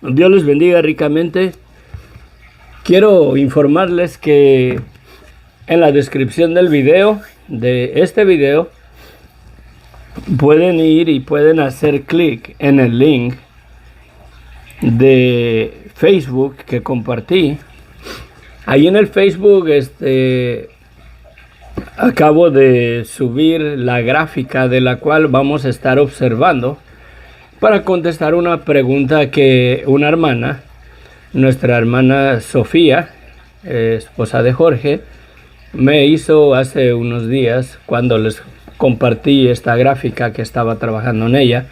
Dios les bendiga ricamente. Quiero informarles que en la descripción del video, de este video, pueden ir y pueden hacer clic en el link de Facebook que compartí. Ahí en el Facebook acabo de subir la gráfica de la cual vamos a estar observando para contestar una pregunta que una hermana, nuestra hermana Sofía, esposa de Jorge, me hizo hace unos días cuando les compartí esta gráfica que estaba trabajando en ella.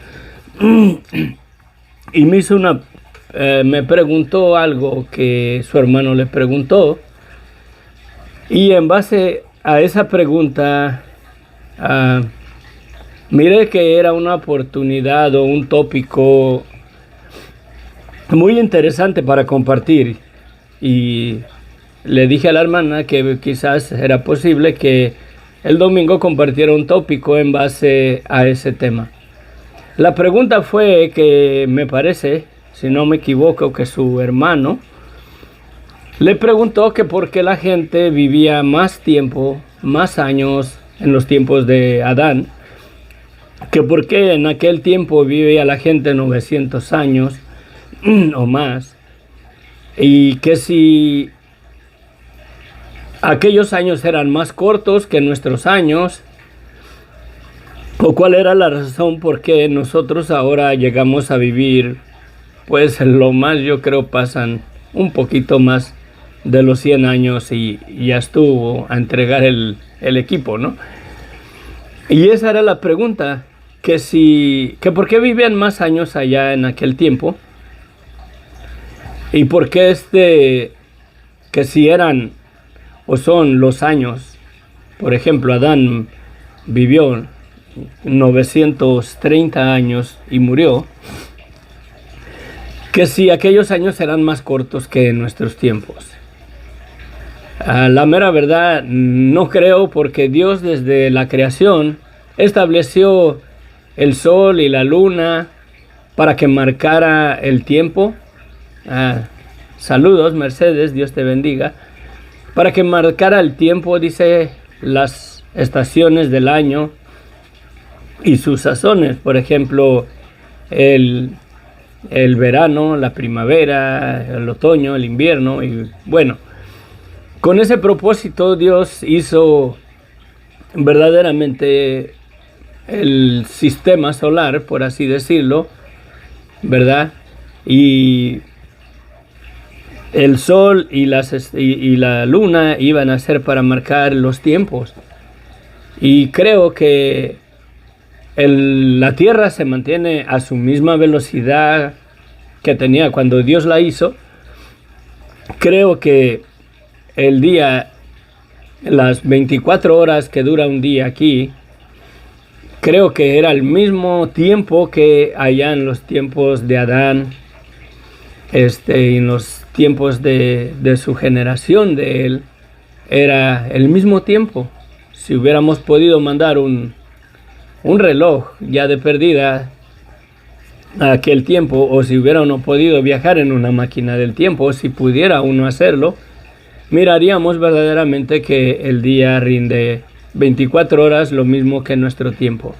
Y me hizo me preguntó algo que su hermano le preguntó, y en base a esa pregunta miré que era una oportunidad o un tópico muy interesante para compartir, y le dije a la hermana que quizás era posible que el domingo compartiera un tópico en base a ese tema. La pregunta fue que me parece, si no me equivoco, que su hermano le preguntó que por qué la gente vivía más tiempo, más años en los tiempos de Adán, que por qué en aquel tiempo vivía la gente 900 años o más, y que si aquellos años eran más cortos que nuestros años, o cuál era la razón por qué nosotros ahora llegamos a vivir, pues lo más yo creo pasan un poquito más de los 100 años y ya estuvo a entregar el equipo, ¿no? Y esa era la pregunta, que por qué vivían más años allá en aquel tiempo, y por qué que si eran o son los años, por ejemplo, Adán vivió 930 años y murió, que si aquellos años eran más cortos que nuestros tiempos. La mera verdad no creo, porque Dios desde la creación estableció el sol y la luna para que marcara el tiempo. Saludos Mercedes, Dios te bendiga. Para que marcara el tiempo, dice, las estaciones del año y sus sazones. Por ejemplo, el verano, la primavera, el otoño, el invierno. Y bueno, con ese propósito Dios hizo verdaderamente el sistema solar, por así decirlo, ¿verdad? Y el sol y la luna iban a ser para marcar los tiempos. Y creo que la Tierra se mantiene a su misma velocidad que tenía cuando Dios la hizo. Creo que el día, las 24 horas que dura un día aquí, creo que era el mismo tiempo que allá en los tiempos de Adán, en los tiempos de su generación de él, era el mismo tiempo. Si hubiéramos podido mandar un reloj ya de perdida a aquel tiempo, o si hubiera uno podido viajar en una máquina del tiempo, o si pudiera uno hacerlo, miraríamos verdaderamente que el día rinde 24 horas, lo mismo que nuestro tiempo.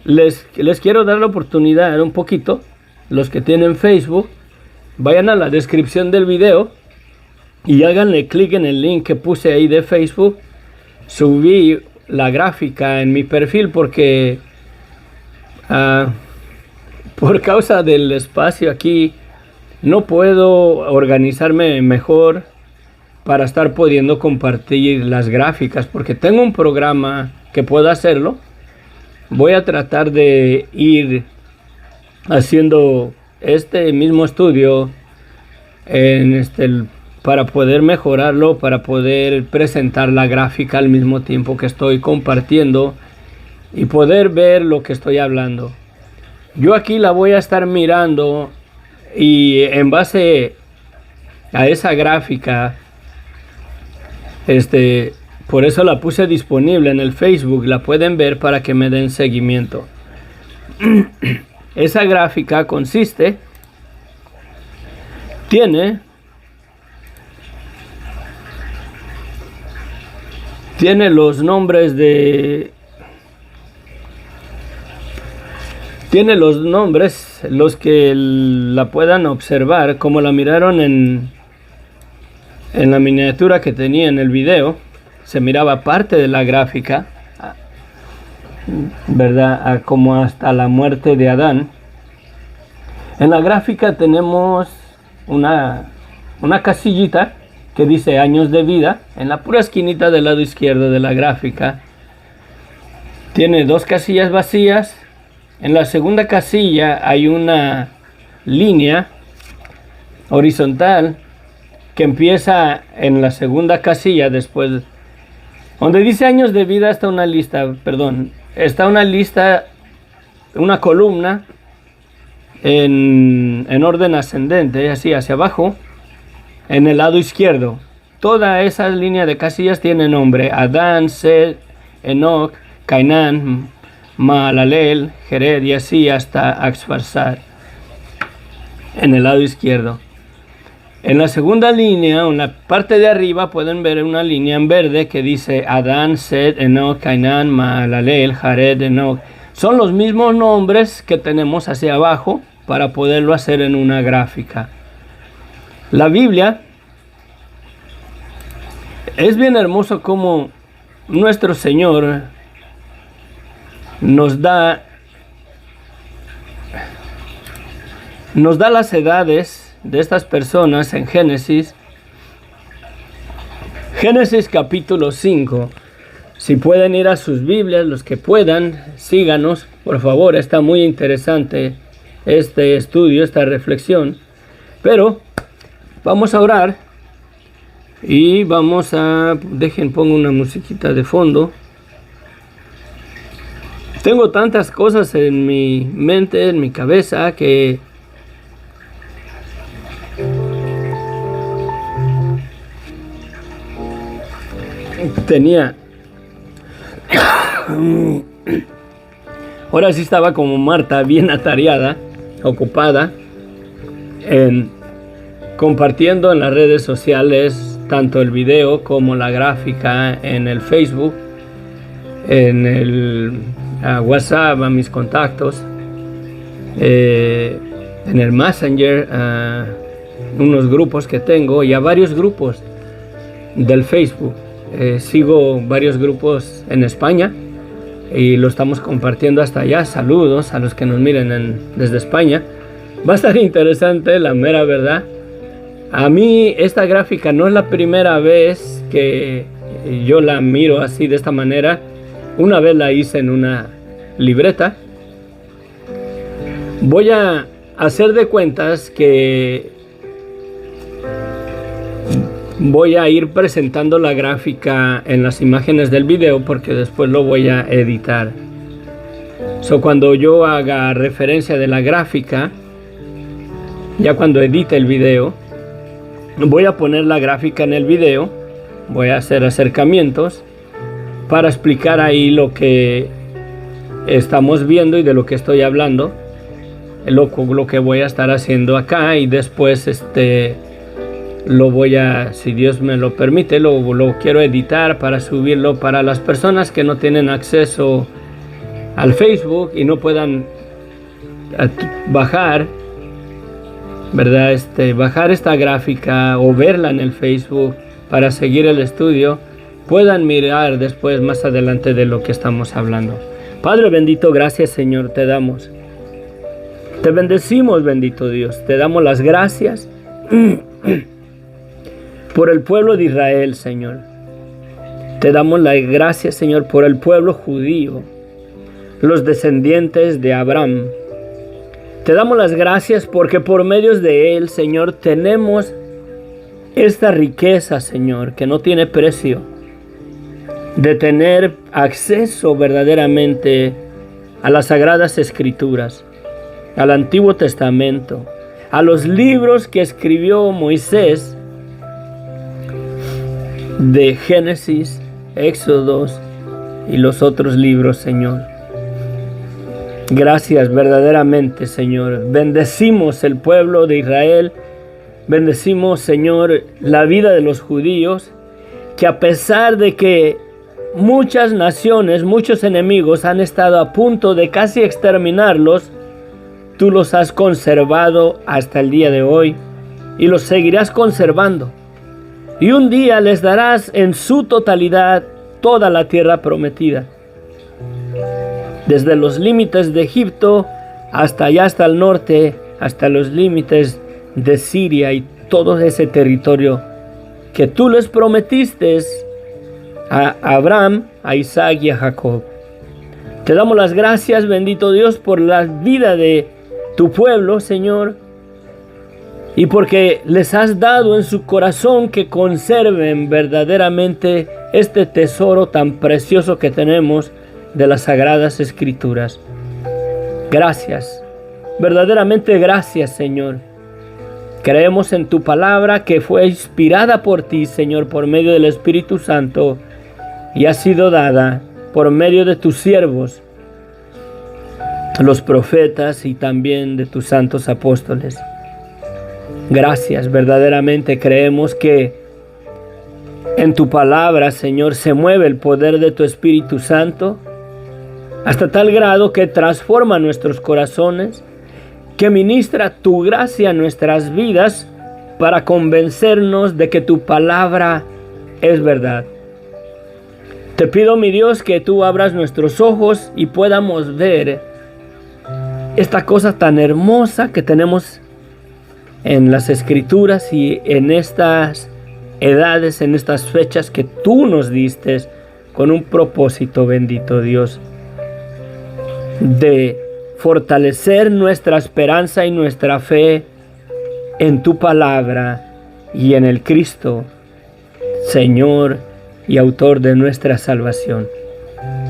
Les quiero dar la oportunidad un poquito, los que tienen Facebook, vayan a la descripción del video y háganle clic en el link que puse ahí de Facebook. Subí la gráfica en mi perfil porque por causa del espacio aquí no puedo organizarme mejor para estar pudiendo compartir las gráficas, porque tengo un programa que puedo hacerlo. Voy a tratar de ir haciendo este mismo estudio para poder mejorarlo, para poder presentar la gráfica al mismo tiempo que estoy compartiendo y poder ver lo que estoy hablando. Yo aquí la voy a estar mirando, y en base a esa gráfica, por eso la puse disponible en el Facebook, la pueden ver para que me den seguimiento. esa gráfica consiste, tiene los nombres los que la puedan observar, como la miraron en la miniatura que tenía en el video. Se miraba parte de la gráfica, ¿verdad? Como hasta la muerte de Adán. En la gráfica tenemos una casillita que dice años de vida en la pura esquinita del lado izquierdo de la gráfica. Tiene 2 casillas vacías. En la segunda casilla hay una línea horizontal que empieza en la segunda casilla. Después, donde dice años de vida, está una lista, una columna en orden ascendente, así hacia abajo, en el lado izquierdo. Toda esa línea de casillas tiene nombre: Adán, Set, Enoch, Cainán, Mahalalel, Jared, y así hasta Axfarsad, en el lado izquierdo. En la segunda línea, en la parte de arriba, pueden ver una línea en verde que dice Adán, Set, Enoch, Cainán, Mahalalel, Jared, Enoch. Son los mismos nombres que tenemos hacia abajo para poderlo hacer en una gráfica. La Biblia es bien hermoso como nuestro Señor nos da las edades de estas personas en Génesis capítulo 5. Si pueden ir a sus Biblias, los que puedan, síganos, por favor. Está muy interesante este estudio, esta reflexión. Pero vamos a orar y pongo una musiquita de fondo. Tengo tantas cosas en mi mente, en mi cabeza, que ahora sí estaba como Marta, bien atareada, ocupada compartiendo en las redes sociales tanto el video como la gráfica en el Facebook, en el WhatsApp, a mis contactos, en el Messenger, unos grupos que tengo, y a varios grupos del Facebook. Sigo varios grupos en España y lo estamos compartiendo hasta allá. Saludos a los que nos miren desde España. Va a estar interesante, la mera verdad. A mí esta gráfica no es la primera vez que yo la miro así, de esta manera. Una vez la hice en una libreta. Voy a hacer de cuentas que voy a ir presentando la gráfica en las imágenes del video, porque después lo voy a editar. Cuando yo haga referencia de la gráfica, ya cuando edite el video, voy a poner la gráfica en el video. Voy a hacer acercamientos para explicar ahí lo que estamos viendo y de lo que estoy hablando, lo que voy a estar haciendo acá. Y después lo voy a, si Dios me lo permite, lo quiero editar para subirlo para las personas que no tienen acceso al Facebook y no puedan bajar, ¿verdad? Bajar esta gráfica o verla en el Facebook para seguir el estudio, puedan mirar después, más adelante, de lo que estamos hablando. Padre bendito, gracias, Señor, te damos. Te bendecimos, bendito Dios. Te damos las gracias por el pueblo de Israel, Señor. Te damos las gracias, Señor, por el pueblo judío, los descendientes de Abraham. Te damos las gracias porque por medios de él, Señor, tenemos esta riqueza, Señor, que no tiene precio, de tener acceso verdaderamente a las Sagradas Escrituras, al Antiguo Testamento, a los libros que escribió Moisés, de Génesis, Éxodos y los otros libros, Señor. Gracias verdaderamente, Señor. Bendecimos el pueblo de Israel. Bendecimos, Señor, la vida de los judíos, que a pesar de que muchas naciones, muchos enemigos han estado a punto de casi exterminarlos, tú los has conservado hasta el día de hoy y los seguirás conservando. Y un día les darás en su totalidad toda la tierra prometida, desde los límites de Egipto hasta allá, hasta el norte, hasta los límites de Siria y todo ese territorio que tú les prometiste a Abraham, a Isaac y a Jacob. Te damos las gracias, bendito Dios, por la vida de tu pueblo, Señor, y porque les has dado en su corazón que conserven verdaderamente este tesoro tan precioso que tenemos de las Sagradas Escrituras. Gracias, verdaderamente gracias, Señor. Creemos en tu palabra que fue inspirada por ti, Señor, por medio del Espíritu Santo, y ha sido dada por medio de tus siervos, los profetas, y también de tus santos apóstoles. Gracias, verdaderamente creemos que en tu palabra, Señor, se mueve el poder de tu Espíritu Santo hasta tal grado que transforma nuestros corazones, que ministra tu gracia a nuestras vidas para convencernos de que tu palabra es verdad. Te pido, mi Dios, que tú abras nuestros ojos y podamos ver esta cosa tan hermosa que tenemos en las Escrituras y en estas edades, en estas fechas que tú nos diste con un propósito, bendito Dios, de fortalecer nuestra esperanza y nuestra fe en tu palabra y en el Cristo, Señor y autor de nuestra salvación.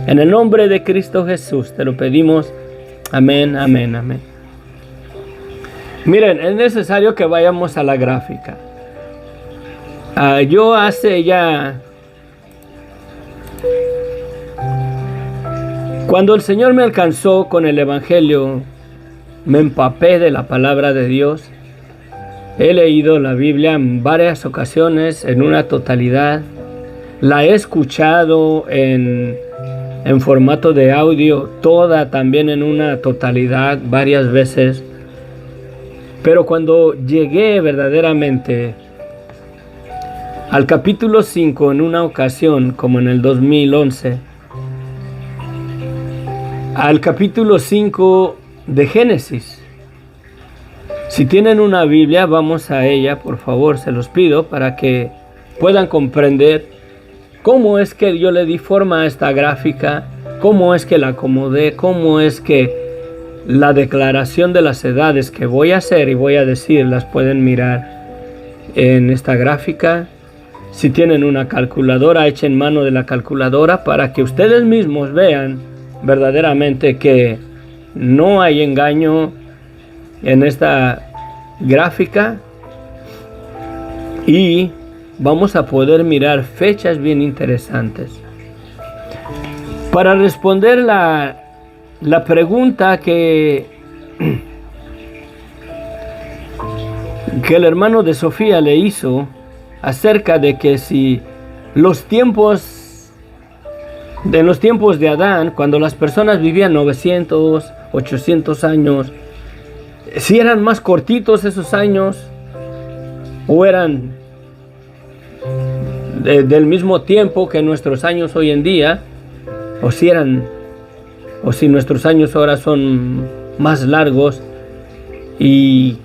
En el nombre de Cristo Jesús te lo pedimos. Amén, amén, amén. Miren, es necesario que vayamos a la gráfica. Yo hace ya... Cuando el Señor me alcanzó con el Evangelio, me empapé de la palabra de Dios. He leído la Biblia en varias ocasiones, en una totalidad. La he escuchado en formato de audio, toda también en una totalidad, varias veces. Pero cuando llegué verdaderamente al capítulo 5 en una ocasión, como en el 2011, al capítulo 5 de Génesis. Si tienen una Biblia, vamos a ella, por favor, se los pido, para que puedan comprender cómo es que yo le di forma a esta gráfica, cómo es que la acomodé, cómo es que la declaración de las edades que voy a hacer y voy a decir, las pueden mirar en esta gráfica. Si tienen una calculadora, echen mano de la calculadora para que ustedes mismos vean verdaderamente que no hay engaño en esta gráfica, y vamos a poder mirar fechas bien interesantes. Para responder la pregunta que el hermano de Sofía le hizo acerca de que si en los tiempos de Adán, cuando las personas vivían 900, 800 años, si eran más cortitos esos años o eran del mismo tiempo que nuestros años hoy en día, o si nuestros años ahora son más largos. ¿Y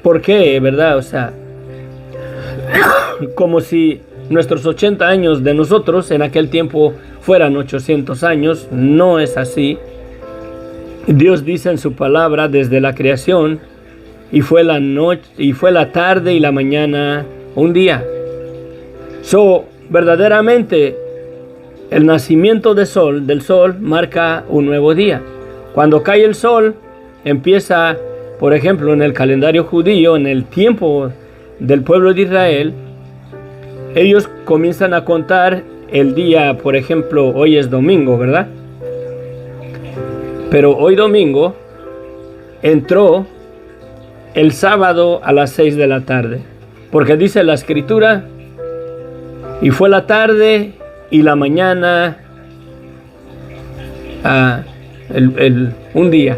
por qué, verdad? O sea, como si nuestros 80 años de nosotros en aquel tiempo fueran 800 años. No es así. Dios dice en su palabra desde la creación, y fue la noche, y fue la tarde y la mañana un día. Verdaderamente el nacimiento del sol marca un nuevo día. Cuando cae el sol, empieza, por ejemplo, en el calendario judío, en el tiempo del pueblo de Israel, ellos comienzan a contar el día. Por ejemplo, hoy es domingo, ¿verdad? Pero hoy domingo entró el sábado a las 6 de la tarde. Porque dice la escritura, y fue la tarde y la mañana, un día.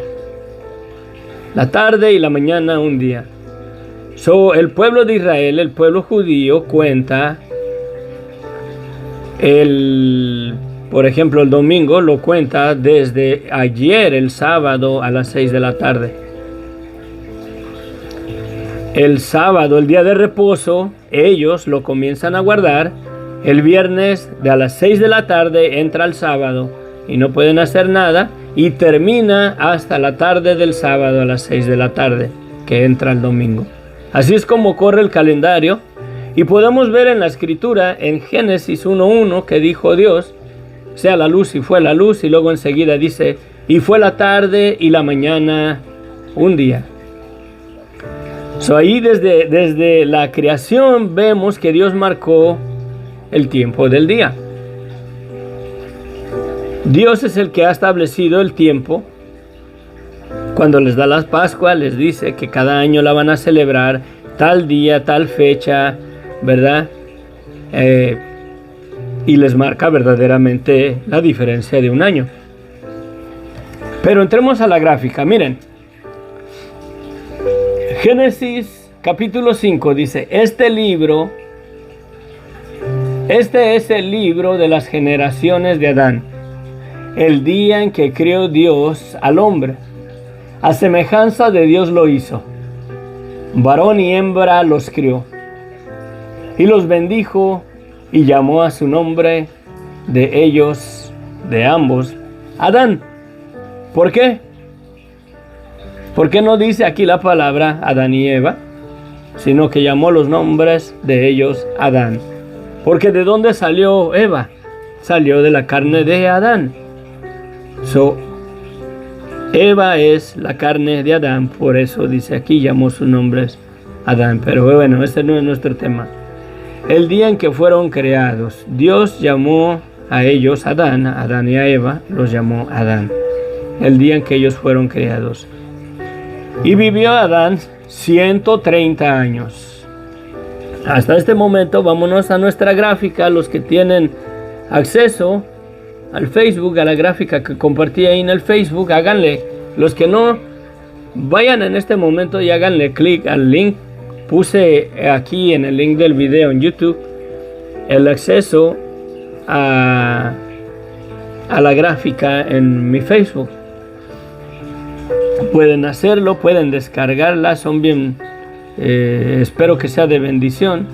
La tarde y la mañana un día. El pueblo de Israel, el pueblo judío, cuenta por ejemplo, el domingo lo cuenta desde ayer, el sábado, a las 6 de la tarde. El sábado, el día de reposo, ellos lo comienzan a guardar. El viernes, a las 6 de la tarde, entra el sábado y no pueden hacer nada. Y termina hasta la tarde del sábado a las 6 de la tarde, que entra el domingo. Así es como corre el calendario. Y podemos ver en la escritura, en Génesis 1:1, que dijo Dios, sea la luz y fue la luz, y luego enseguida dice, y fue la tarde y la mañana un día. Ahí desde la creación vemos que Dios marcó el tiempo del día. Dios es el que ha establecido el tiempo. Cuando les da las Pascuas, les dice que cada año la van a celebrar, tal día, tal fecha, ¿verdad? Y les marca verdaderamente la diferencia de un año. Pero entremos a la gráfica, miren. Génesis capítulo 5 dice, este es el libro de las generaciones de Adán, el día en que creó Dios al hombre. A semejanza de Dios lo hizo. Varón y hembra los crió. Y los bendijo y llamó a su nombre de ellos, de ambos, Adán. ¿Por qué? ¿Por qué no dice aquí la palabra Adán y Eva? Sino que llamó los nombres de ellos Adán. Porque ¿de dónde salió Eva? Salió de la carne de Adán. Eva es la carne de Adán, por eso dice aquí, llamó sus nombres Adán. Pero bueno, este no es nuestro tema. El día en que fueron creados, Dios llamó a ellos Adán y a Eva los llamó Adán. El día en que ellos fueron creados. Y vivió Adán 130 años. Hasta este momento, vámonos a nuestra gráfica. Los que tienen acceso al Facebook, a la gráfica que compartí ahí en el Facebook, háganle. Los que no, vayan en este momento y háganle clic al link. Puse aquí en el link del video en YouTube el acceso a la gráfica en mi Facebook. Pueden hacerlo, pueden descargarla, son bien, espero que sea de bendición.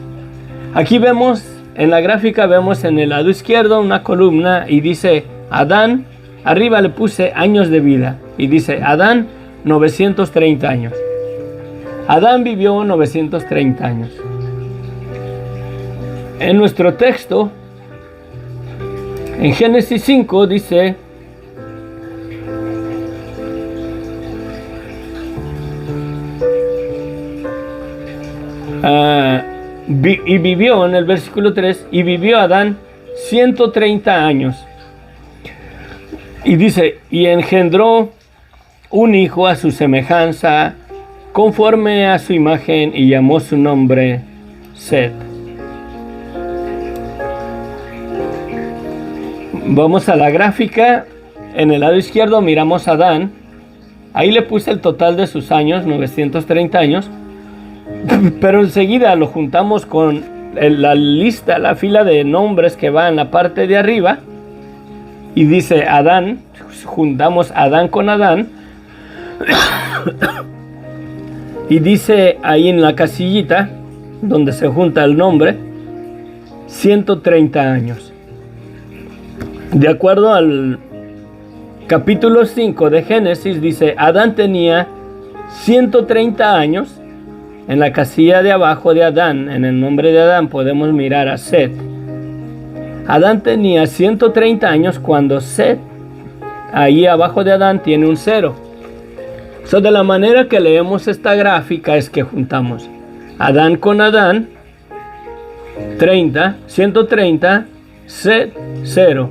Aquí vemos, en la gráfica vemos en el lado izquierdo una columna y dice Adán, arriba le puse años de vida y dice Adán 930 años. Adán vivió 930 años. En nuestro texto, en Génesis 5 dice, y vivió, en el versículo 3, y vivió Adán 130 años. Y dice, y engendró un hijo a su semejanza, conforme a su imagen, y llamó su nombre Set. Vamos a la gráfica. En el lado izquierdo miramos a Adán. Ahí le puse el total de sus años, 930 años. Pero enseguida lo juntamos con la lista, la fila de nombres que va en la parte de arriba. Y dice Adán, juntamos Adán con Adán. Y dice ahí en la casillita, donde se junta el nombre, 130 años. De acuerdo al capítulo 5 de Génesis, dice, Adán tenía 130 años. En la casilla de abajo de Adán, en el nombre de Adán, podemos mirar a Set. Adán tenía 130 años cuando Set, ahí abajo de Adán, tiene un 0. De la manera que leemos esta gráfica es que juntamos Adán con Adán, 130, Set, 0.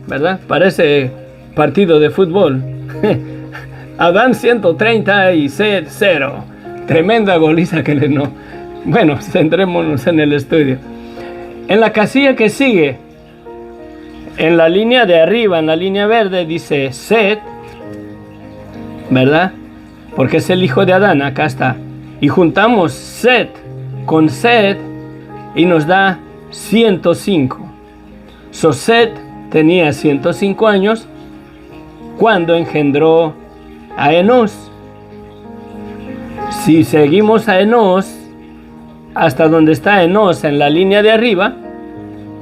¿Verdad? Parece partido de fútbol. Adán 130 y Set 0. Tremenda goliza que le no. Bueno, centrémonos en el estudio. En la casilla que sigue, en la línea de arriba, en la línea verde, dice Set, ¿verdad? Porque es el hijo de Adán, acá está. Y juntamos Set con Set y nos da 105. So Set tenía 105 años cuando engendró a Enos. Si seguimos a Enos hasta donde está Enos en la línea de arriba,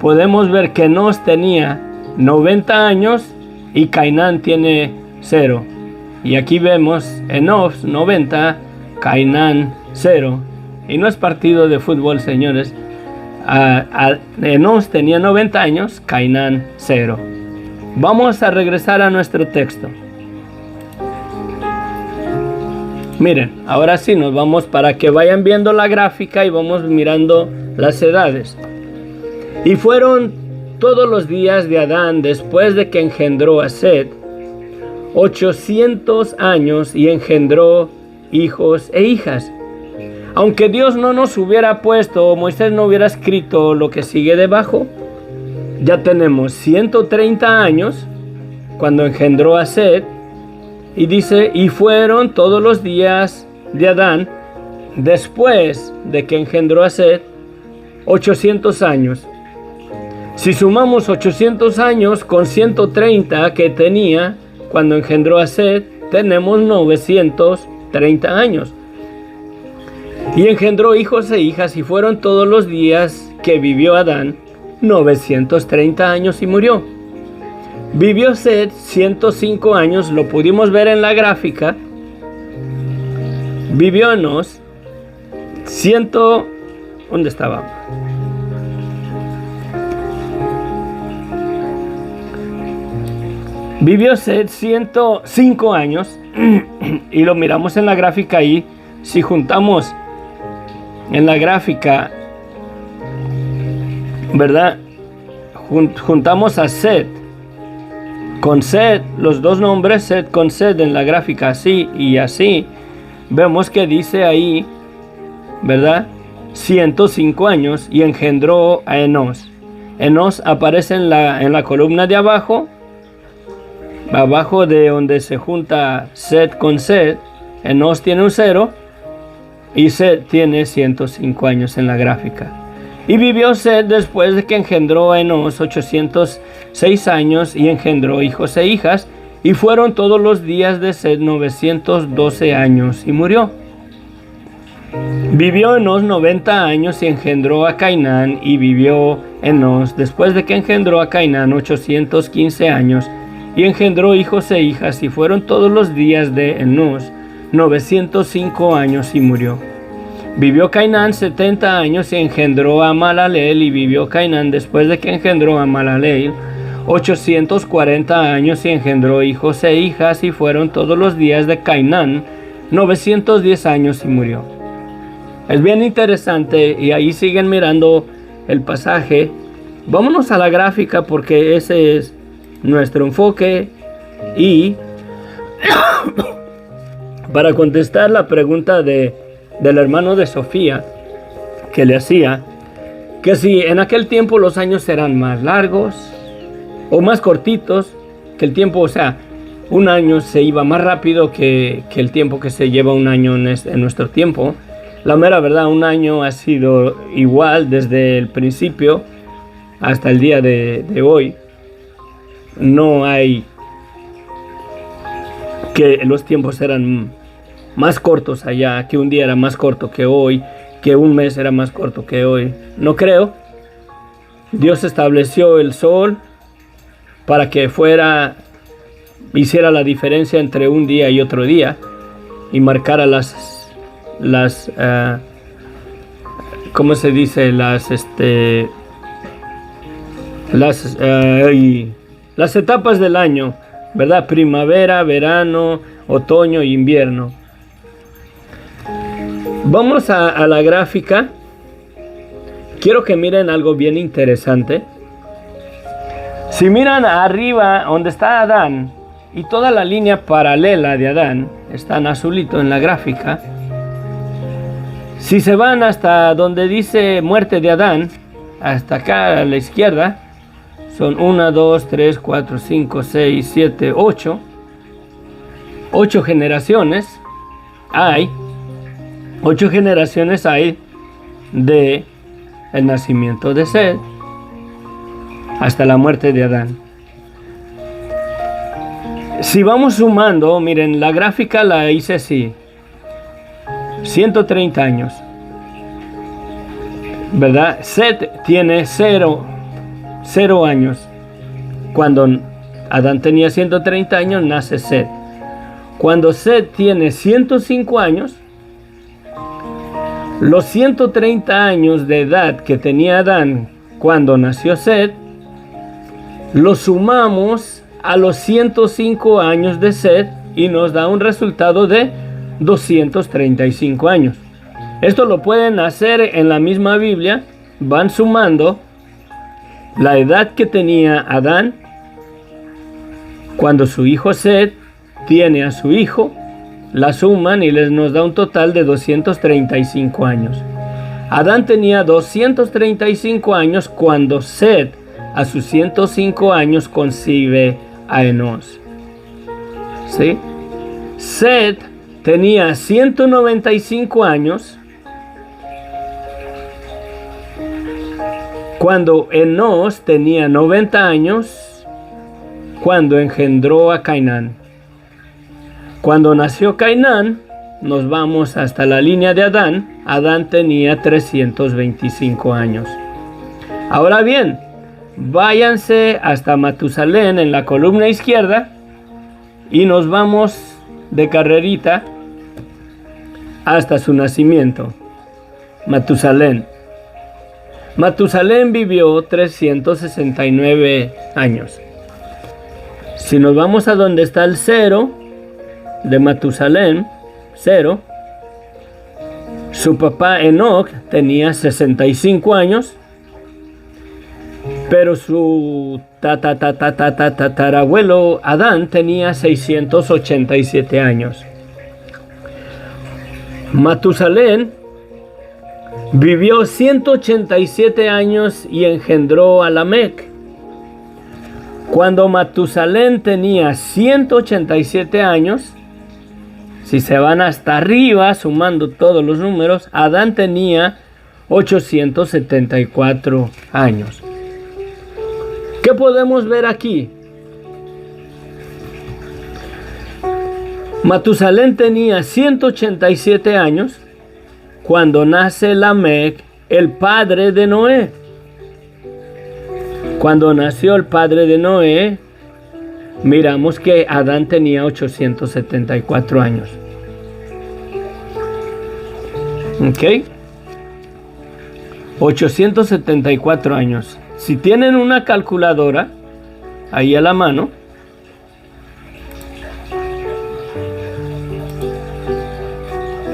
podemos ver que Enos tenía 90 años y Cainán tiene 0. Y aquí vemos Enos 90, Cainán 0. Y no es partido de fútbol, señores. Enos tenía 90 años, Cainán 0. Vamos a regresar a nuestro texto. Miren, ahora sí nos vamos para que vayan viendo la gráfica y vamos mirando las edades. Y fueron todos los días de Adán después de que engendró a Set 800 años y engendró hijos e hijas. Aunque Dios no nos hubiera puesto, o Moisés no hubiera escrito lo que sigue debajo, ya tenemos 130 años cuando engendró a Set. Y dice, y fueron todos los días de Adán, después de que engendró a Set, 800 años. Si sumamos 800 años con 130 que tenía cuando engendró a Set, tenemos 930 años. Y engendró hijos e hijas, y fueron todos los días que vivió Adán, 930 años y murió. Vivió Set 105 años, lo pudimos ver en la gráfica. Vivió Enos ¿dónde estaba? Vivió Set 105 años y lo miramos en la gráfica ahí. Si juntamos en la gráfica, ¿verdad? Juntamos a Set con Set, los dos nombres, Set con Set en la gráfica, así y así, vemos que dice ahí, ¿verdad? 105 años y engendró a Enos. Enos aparece en la columna de abajo de donde se junta Set con Set. Enos tiene un 0 y Set tiene 105 años en la gráfica. Y vivió Set después de que engendró a Enos 806 años y engendró hijos e hijas, y fueron todos los días de Set 912 años y murió. Vivió Enos 90 años y engendró a Cainán, y vivió Enos después de que engendró a Cainán 815 años y engendró hijos e hijas, y fueron todos los días de Enos 905 años y murió. Vivió Cainán 70 años y engendró a Mahalaleel, y vivió Cainán después de que engendró a Mahalaleel 840 años y engendró hijos e hijas, y fueron todos los días de Cainán 910 años y murió. Es bien interesante, y ahí siguen mirando el pasaje. Vámonos a la gráfica porque ese es nuestro enfoque. Y para contestar la pregunta del hermano de Sofía, que le hacía, que si en aquel tiempo los años eran más largos o más cortitos, que el tiempo, o sea, un año se iba más rápido que el tiempo que se lleva un año en nuestro tiempo. La mera verdad, un año ha sido igual desde el principio hasta el día de hoy. No hay que los tiempos eran más cortos allá, que un día era más corto que hoy, que un mes era más corto que hoy. No creo. Dios estableció el sol para que hiciera la diferencia entre un día y otro día, y marcara ¿cómo se dice? Las etapas del año, ¿verdad? Primavera, verano, otoño e invierno. Vamos a la gráfica. Quiero que miren algo bien interesante. Si miran arriba donde está Adán y toda la línea paralela de Adán, está en azulito en la gráfica. Si se van hasta donde dice muerte de Adán, hasta acá a la izquierda, son 1, 2, 3, 4, 5, 6, 7, 8. 8 generaciones hay. 8 generaciones hay de el nacimiento de Set hasta la muerte de Adán. Si vamos sumando, miren, la gráfica la hice así. 130 años. ¿Verdad? Set tiene 0 años. Cuando Adán tenía 130 años, nace Set. Cuando Set tiene 105 años, los 130 años de edad que tenía Adán cuando nació Set, los sumamos a los 105 años de Set y nos da un resultado de 235 años. Esto lo pueden hacer en la misma Biblia. Van sumando la edad que tenía Adán cuando su hijo Set tiene a su hijo, la suman y nos da un total de 235 años. Adán tenía 235 años cuando Set, a sus 105 años, concibe a Enos. ¿Sí? Set tenía 195 años cuando Enos tenía 90 años, cuando engendró a Cainán. Cuando nació Cainán, nos vamos hasta la línea de Adán. Adán tenía 325 años. Ahora bien, váyanse hasta Matusalén en la columna izquierda y nos vamos de carrerita hasta su nacimiento. Matusalén. Matusalén vivió 369 años. Si nos vamos a donde está el 0 de Matusalén, 0, su papá Enoc tenía 65 años, pero su tatarabuelo Adán tenía 687 años. Matusalén vivió 187 años y engendró a Lamec. Cuando Matusalén tenía 187 años, si se van hasta arriba sumando todos los números, Adán tenía 874 años. ¿Qué podemos ver aquí? Matusalén tenía 187 años cuando nace Lamec, el padre de Noé. Cuando nació el padre de Noé, miramos que Adán tenía 874 años. ¿Ok? 874 años. Si tienen una calculadora ahí a la mano,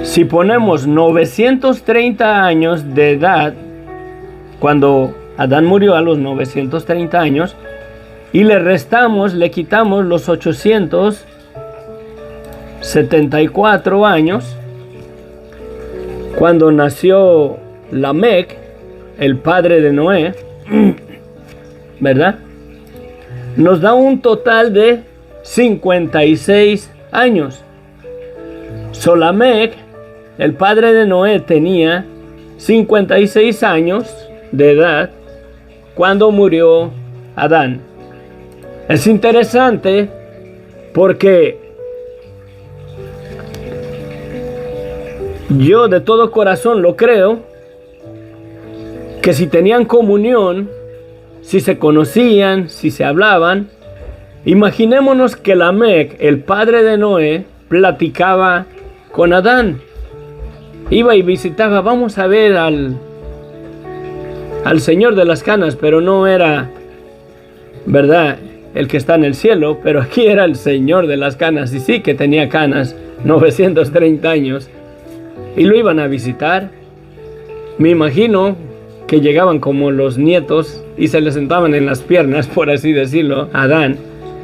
si ponemos 930 años de edad, cuando Adán murió a los 930 años, y le restamos, le quitamos los 874 años, cuando nació Lamec, el padre de Noé, ¿verdad? Nos da un total de 56 años. Lamec, el padre de Noé, tenía 56 años de edad cuando murió Adán. Es interesante porque yo de todo corazón lo creo, que si tenían comunión, si se conocían, si se hablaban, imaginémonos que Lamec, el padre de Noé, platicaba con Adán. Iba y visitaba, vamos a ver al Señor de las canas, pero no era, ¿verdad?, el que está en el cielo, pero aquí era el Señor de las canas, y sí que tenía canas, 930 años, y lo iban a visitar. Me imagino que llegaban como los nietos y se le sentaban en las piernas, por así decirlo, a Adán,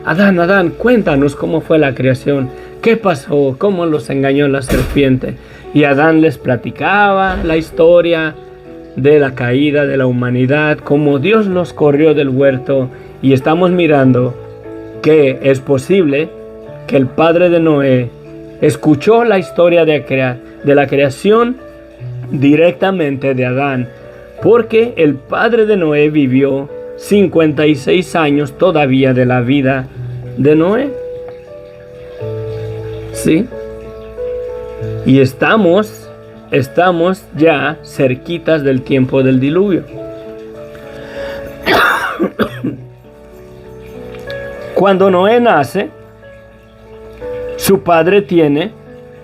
Adán, cuéntanos cómo fue la creación, qué pasó, cómo los engañó la serpiente. Y Adán les platicaba la historia de la caída de la humanidad, cómo Dios los corrió del huerto. Y estamos mirando que es posible que el padre de Noé escuchó la historia de la creación directamente de Adán, porque el padre de Noé vivió 56 años todavía de la vida de Noé. ¿Sí? Y estamos ya cerquitas del tiempo del diluvio. Cuando Noé nace, su padre tiene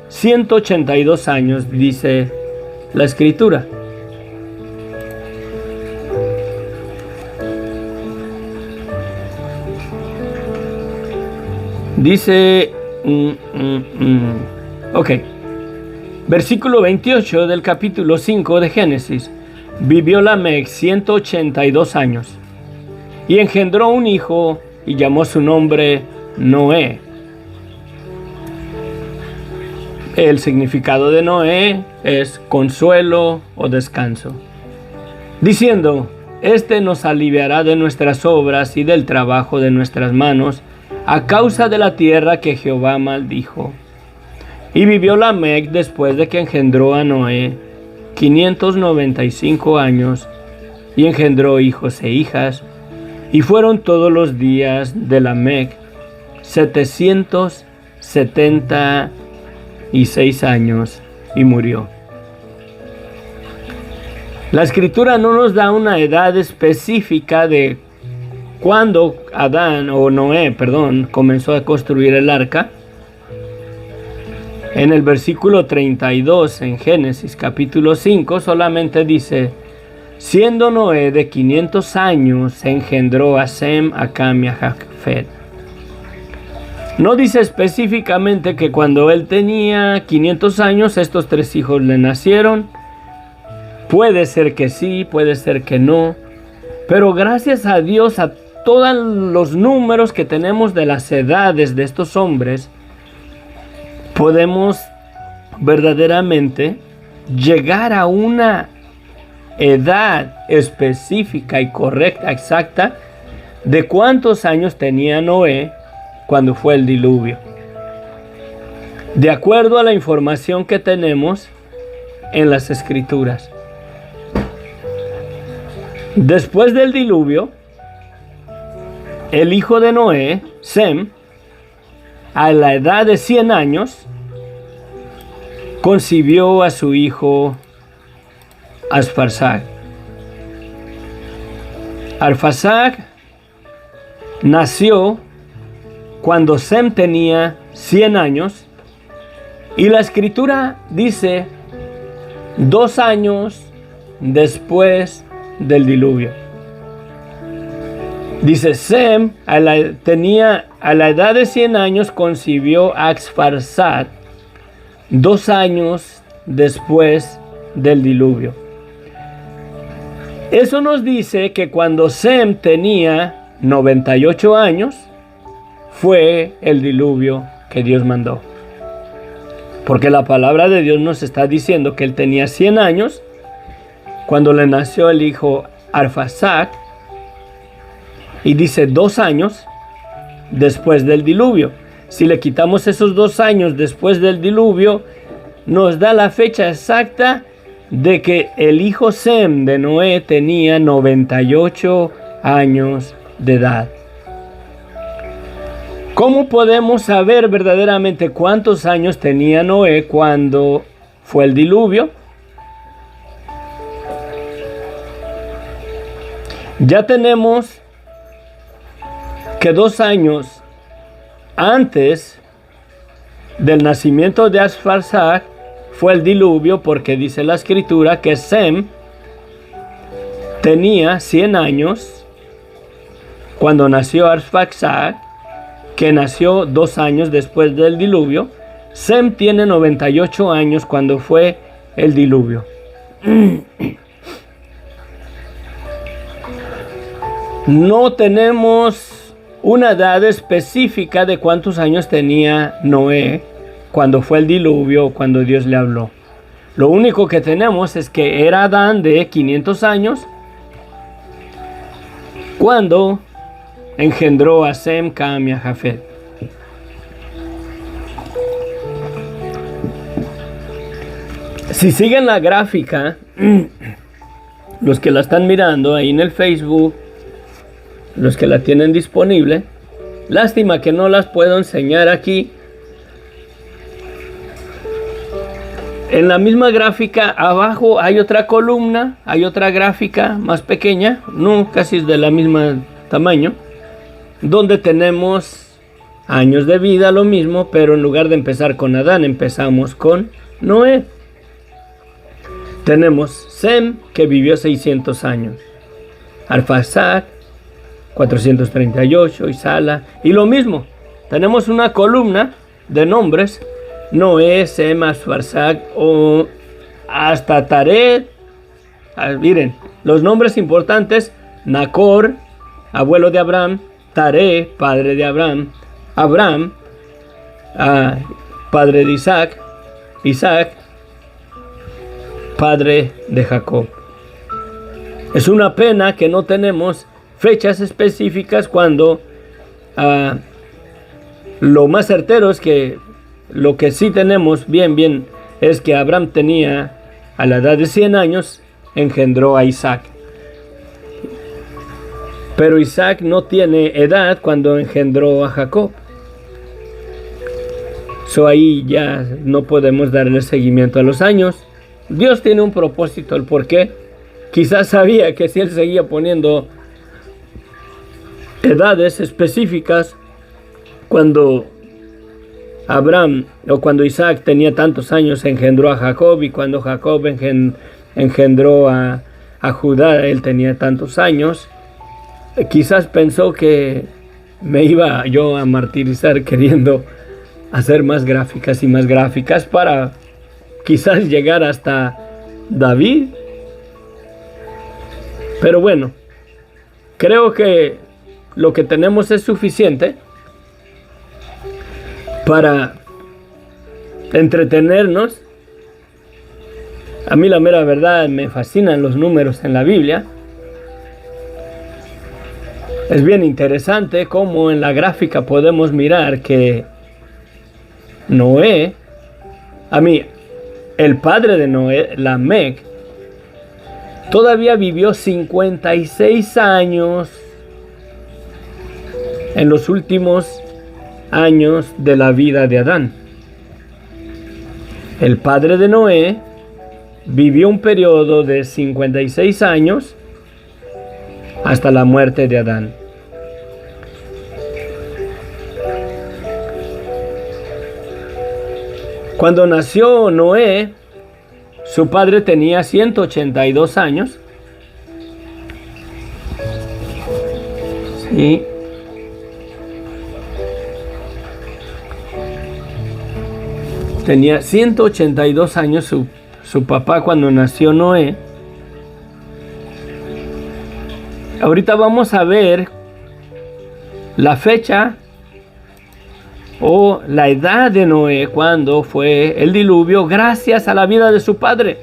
182 años, dice la escritura. Dice, ok, versículo 28 del capítulo 5 de Génesis. Vivió Lamec 182 años y engendró un hijo y llamó su nombre Noé. El significado de Noé es consuelo o descanso, diciendo: este nos aliviará de nuestras obras y del trabajo de nuestras manos, a causa de la tierra que Jehová maldijo. Y vivió Lamec después de que engendró a Noé 595 años, y engendró hijos e hijas, y fueron todos los días de Lamec 776 años, y murió. La escritura no nos da una edad específica de cuando Noé comenzó a construir el arca. En el versículo 32 en Génesis capítulo 5 solamente dice: siendo Noé de 500 años, engendró a Sem, a Cam y a Jafet. No dice específicamente que cuando él tenía 500 años estos tres hijos le nacieron. Puede ser que sí, puede ser que no, pero gracias a Dios, a todos los números que tenemos de las edades de estos hombres, podemos verdaderamente llegar a una edad específica y correcta, exacta, de cuántos años tenía Noé cuando fue el diluvio. De acuerdo a la información que tenemos en las escrituras. Después del diluvio, el hijo de Noé, Sem, a la edad de 100 años, concibió a su hijo Arfaxad. Arfaxad nació cuando Sem tenía 100 años, y la escritura dice 2 años después del diluvio. Dice: Sem a la edad de 100 años concibió a Arfaxad 2 años después del diluvio. Eso nos dice que cuando Sem tenía 98 años fue el diluvio que Dios mandó. Porque la palabra de Dios nos está diciendo que él tenía 100 años cuando le nació el hijo Arfaxad, y dice 2 años después del diluvio. Si le quitamos esos 2 años después del diluvio, nos da la fecha exacta de que el hijo Sem de Noé tenía 98 años de edad. ¿Cómo podemos saber verdaderamente cuántos años tenía Noé cuando fue el diluvio? Ya tenemos que 2 años antes del nacimiento de Arfaxad fue el diluvio, porque dice la escritura que Sem tenía 100 años cuando nació Arfaxad, que nació 2 años después del diluvio. Sem tiene 98 años cuando fue el diluvio. No tenemos una edad específica de cuántos años tenía Noé cuando fue el diluvio, cuando Dios le habló. Lo único que tenemos es que era Adán de 500 años cuando engendró a Sem, Cam y a Jafet. Si siguen la gráfica, los que la están mirando ahí en el Facebook, los que la tienen disponible, lástima que no las puedo enseñar aquí. En la misma gráfica abajo hay otra columna, hay otra gráfica más pequeña, no casi es de la misma tamaño, donde tenemos años de vida, lo mismo, pero en lugar de empezar con Adán, empezamos con Noé. Tenemos Sem, que vivió 600 años, Arfaxad 438, y Sala, y lo mismo, tenemos una columna de nombres, Noé, Sem, Arfaxad, o hasta Taret. Miren, los nombres importantes: Nacor, abuelo de Abraham; Taré, padre de Abraham; Abraham, padre de Isaac; Isaac, padre de Jacob. Es una pena que no tenemos fechas específicas cuando lo más certero es que lo que sí tenemos bien es que Abraham tenía, a la edad de 100 años, engendró a Isaac. Pero Isaac no tiene edad cuando engendró a Jacob. Ahí ya no podemos darle seguimiento a los años. Dios tiene un propósito, el por qué. Quizás sabía que si él seguía poniendo edades específicas, cuando Abraham o cuando Isaac tenía tantos años, engendró a Jacob, y cuando Jacob engendró a Judá, él tenía tantos años. Quizás pensó que me iba yo a martirizar queriendo hacer más gráficas y más gráficas para quizás llegar hasta David. Pero bueno, creo que lo que tenemos es suficiente para entretenernos. A mí la mera verdad me fascinan los números en la Biblia. Es bien interesante cómo en la gráfica podemos mirar que Noé, el padre de Noé, Lamec, todavía vivió 56 años en los últimos años de la vida de Adán. El padre de Noé vivió un periodo de 56 años hasta la muerte de Adán. Cuando nació Noé, su padre tenía 182 años. Sí. Tenía 182 años su papá cuando nació Noé. Ahorita vamos a ver la fecha o la edad de Noé cuando fue el diluvio, gracias a la vida de su padre.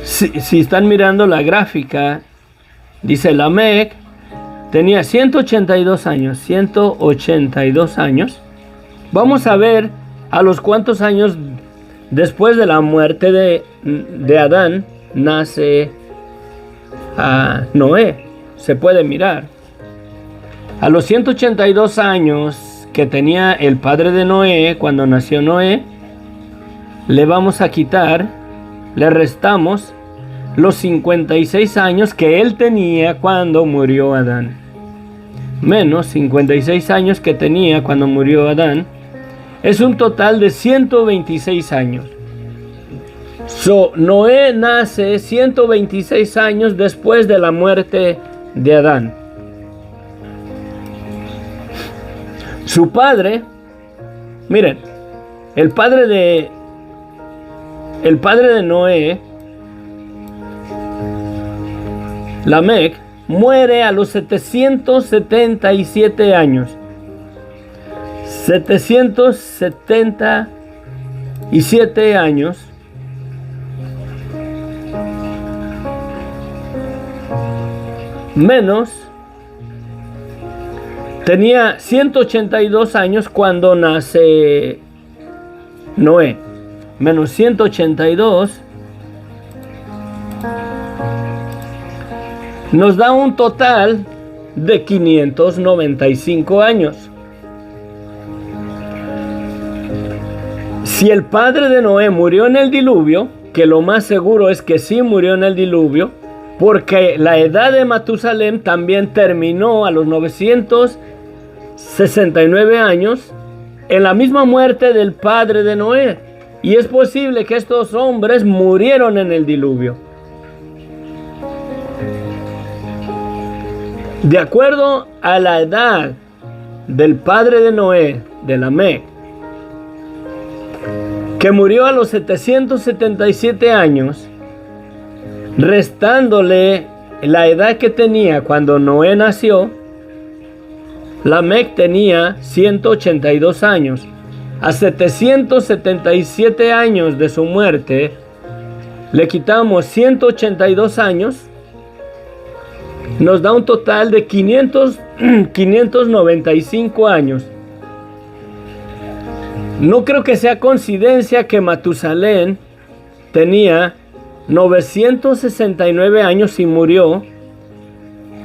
Si están mirando la gráfica, dice Lamec tenía 182 años. 182 años. Vamos a ver a los cuántos años después de la muerte de Adán nace a Noé. Se puede mirar. A los 182 años que tenía el padre de Noé cuando nació Noé, le vamos a quitar, le restamos los 56 años que él tenía cuando murió Adán, menos 56 años que tenía cuando murió Adán, es un total de 126 años. Noé nace 126 años después de la muerte de Adán. Su padre, miren, el padre de Noé Lamec muere a los 777 años. 777 años. Menos, tenía 182 años cuando nace Noé. Menos 182 nos da un total de 595 años. Si el padre de Noé murió en el diluvio, que lo más seguro es que sí murió en el diluvio, porque la edad de Matusalem también terminó a los 969 años en la misma muerte del padre de Noé. Y es posible que estos hombres murieron en el diluvio. De acuerdo a la edad del padre de Noé, de Lamec, que murió a los 777 años, restándole la edad que tenía cuando Noé nació, Lamec tenía 182 años. A 777 años de su muerte, le quitamos 182 años, nos da un total de 595 años. No creo que sea coincidencia que Matusalén tenía 969 años y murió,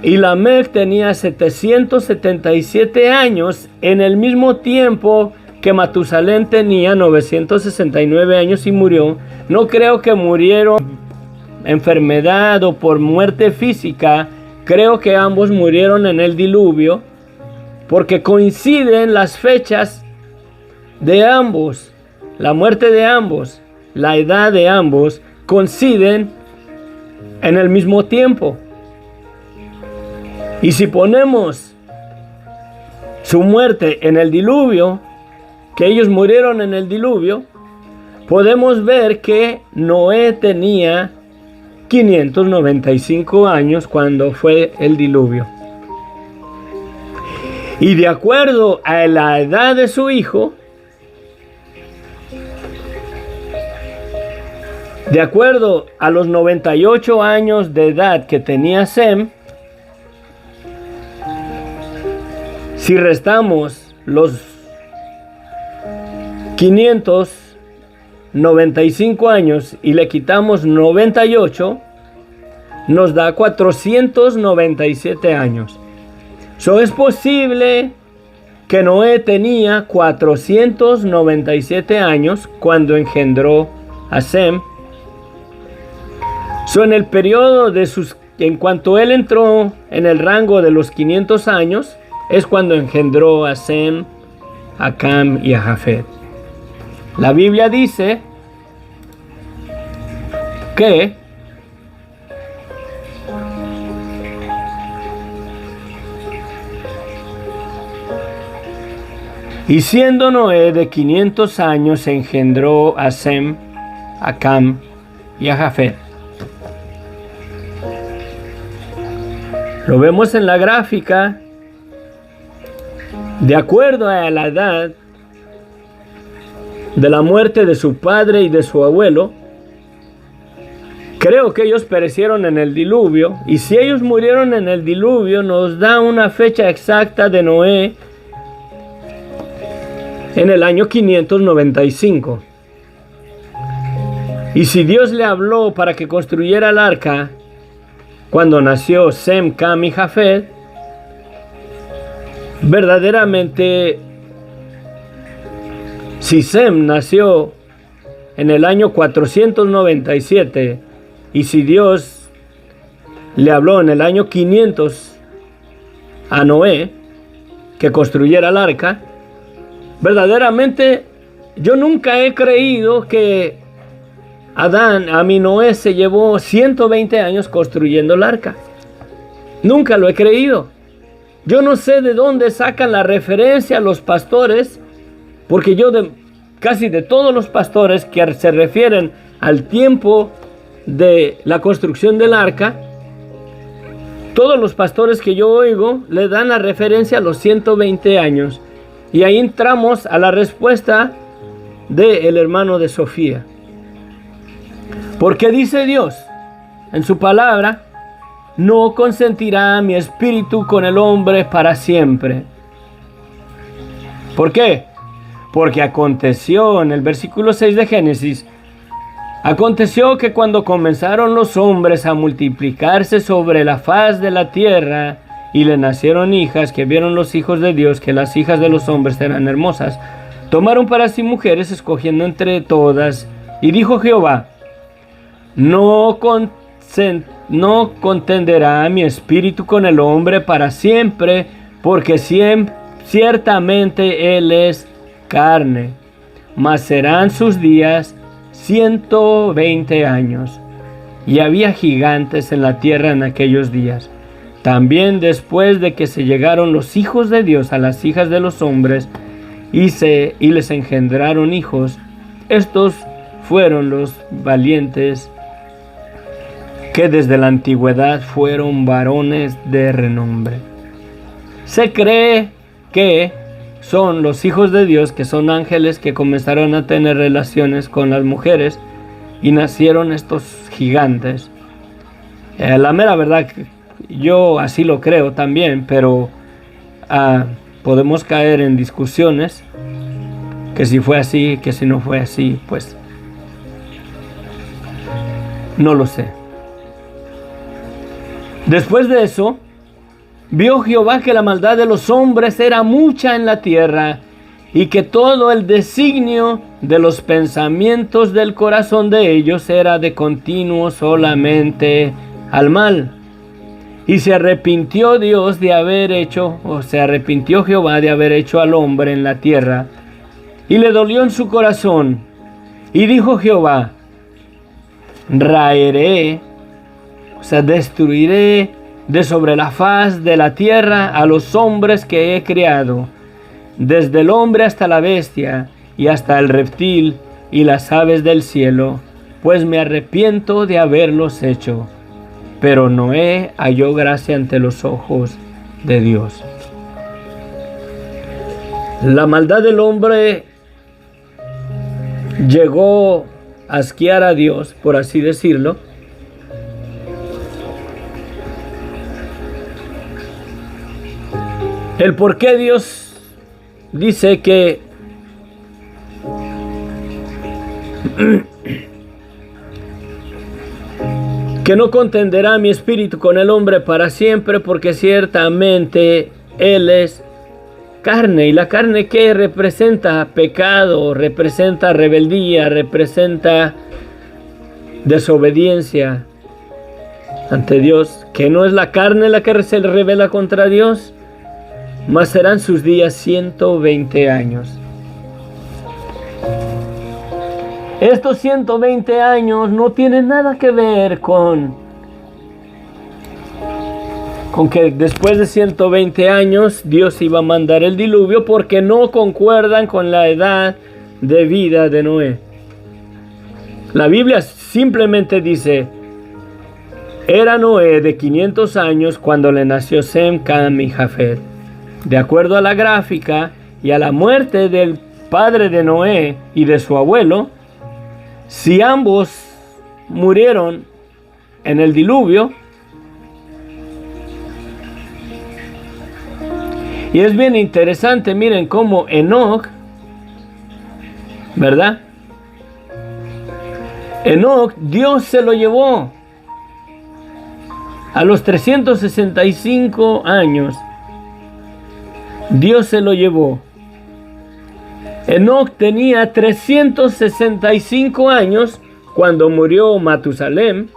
y Lamec tenía 777 años en el mismo tiempo que Matusalén tenía 969 años y murió. No creo que murieron enfermedad o por muerte física. Creo que ambos murieron en el diluvio, porque coinciden las fechas de ambos, la muerte de ambos, la edad de ambos, coinciden en el mismo tiempo. Y si ponemos su muerte en el diluvio, que ellos murieron en el diluvio, podemos ver que Noé tenía 595 años cuando fue el diluvio. Y de acuerdo a la edad de su hijo, de acuerdo a los 98 años de edad que tenía Sem, si restamos los 595 años y le quitamos 98, nos da 497 años. Es posible que Noé tenía 497 años cuando engendró a Sem. En el periodo de en cuanto él entró en el rango de los 500 años, es cuando engendró a Sem, a Cam y a Jafet. La Biblia dice que y siendo Noé de 500 años engendró a Sem, a Cam y a Jafet. Lo vemos en la gráfica. De acuerdo a la edad de la muerte de su padre y de su abuelo, creo que ellos perecieron en el diluvio. Y si ellos murieron en el diluvio, nos da una fecha exacta de Noé en el año 595. Y si Dios le habló para que construyera el arca cuando nació Sem, Cam y Jafet, verdaderamente, si Sem nació en el año 497 y si Dios le habló en el año 500 a Noé que construyera el arca, verdaderamente yo nunca he creído que Noé se llevó 120 años construyendo el arca. Nunca lo he creído. Yo no sé de dónde sacan la referencia a los pastores, porque yo casi de todos los pastores que se refieren al tiempo de la construcción del arca, Todos los pastores que yo oigo le dan la referencia a los 120 años. Y ahí entramos a la respuesta del hermano de Sofía. Porque dice Dios en su palabra: no consentirá mi espíritu con el hombre para siempre. ¿Por qué? Porque aconteció en el versículo 6 de Génesis: aconteció que cuando comenzaron los hombres a multiplicarse sobre la faz de la tierra, y le nacieron hijas, que vieron los hijos de Dios que las hijas de los hombres eran hermosas, tomaron para sí mujeres, escogiendo entre todas. Y dijo Jehová: no contenderá mi espíritu con el hombre para siempre, porque ciertamente él es carne, mas serán sus días 120 años. Y había gigantes en la tierra en aquellos días. También después de que se llegaron los hijos de Dios a las hijas de los hombres, y les engendraron hijos, estos fueron los valientes que desde la antigüedad fueron varones de renombre. Se cree que son los hijos de Dios, que son ángeles que comenzaron a tener relaciones con las mujeres y nacieron estos gigantes. La mera verdad, yo así lo creo también, pero podemos caer en discusiones, que si fue así, que si no fue así, pues no lo sé. Después de eso, vio Jehová que la maldad de los hombres era mucha en la tierra, y que todo el designio de los pensamientos del corazón de ellos era de continuo solamente al mal. Y se arrepintió Dios de haber hecho, o se arrepintió Jehová de haber hecho al hombre en la tierra, y le dolió en su corazón. Y dijo Jehová: raeré, o sea, destruiré de sobre la faz de la tierra a los hombres que he creado, desde el hombre hasta la bestia, y hasta el reptil, y las aves del cielo, pues me arrepiento de haberlos hecho. Pero Noé halló gracia ante los ojos de Dios. La maldad del hombre llegó a asquear a Dios, por así decirlo. El por qué Dios dice que no contenderá mi espíritu con el hombre para siempre, porque ciertamente él es carne. Y la carne, que representa pecado, representa rebeldía, representa desobediencia ante Dios, que no es la carne la que se revela contra Dios, mas serán sus días 120 años. Estos 120 años no tienen nada que ver con que después de 120 años Dios iba a mandar el diluvio, porque no concuerdan con la edad de vida de Noé. La Biblia simplemente dice: era Noé de 500 años cuando le nació Sem, Cam y Jafet. De acuerdo a la gráfica y a la muerte del padre de Noé y de su abuelo, si ambos murieron en el diluvio, y es bien interesante, miren cómo Enoc, ¿verdad? Enoc, Dios se lo llevó a los 365 años. Dios se lo llevó. Enoc tenía 365 años cuando murió Matusalem,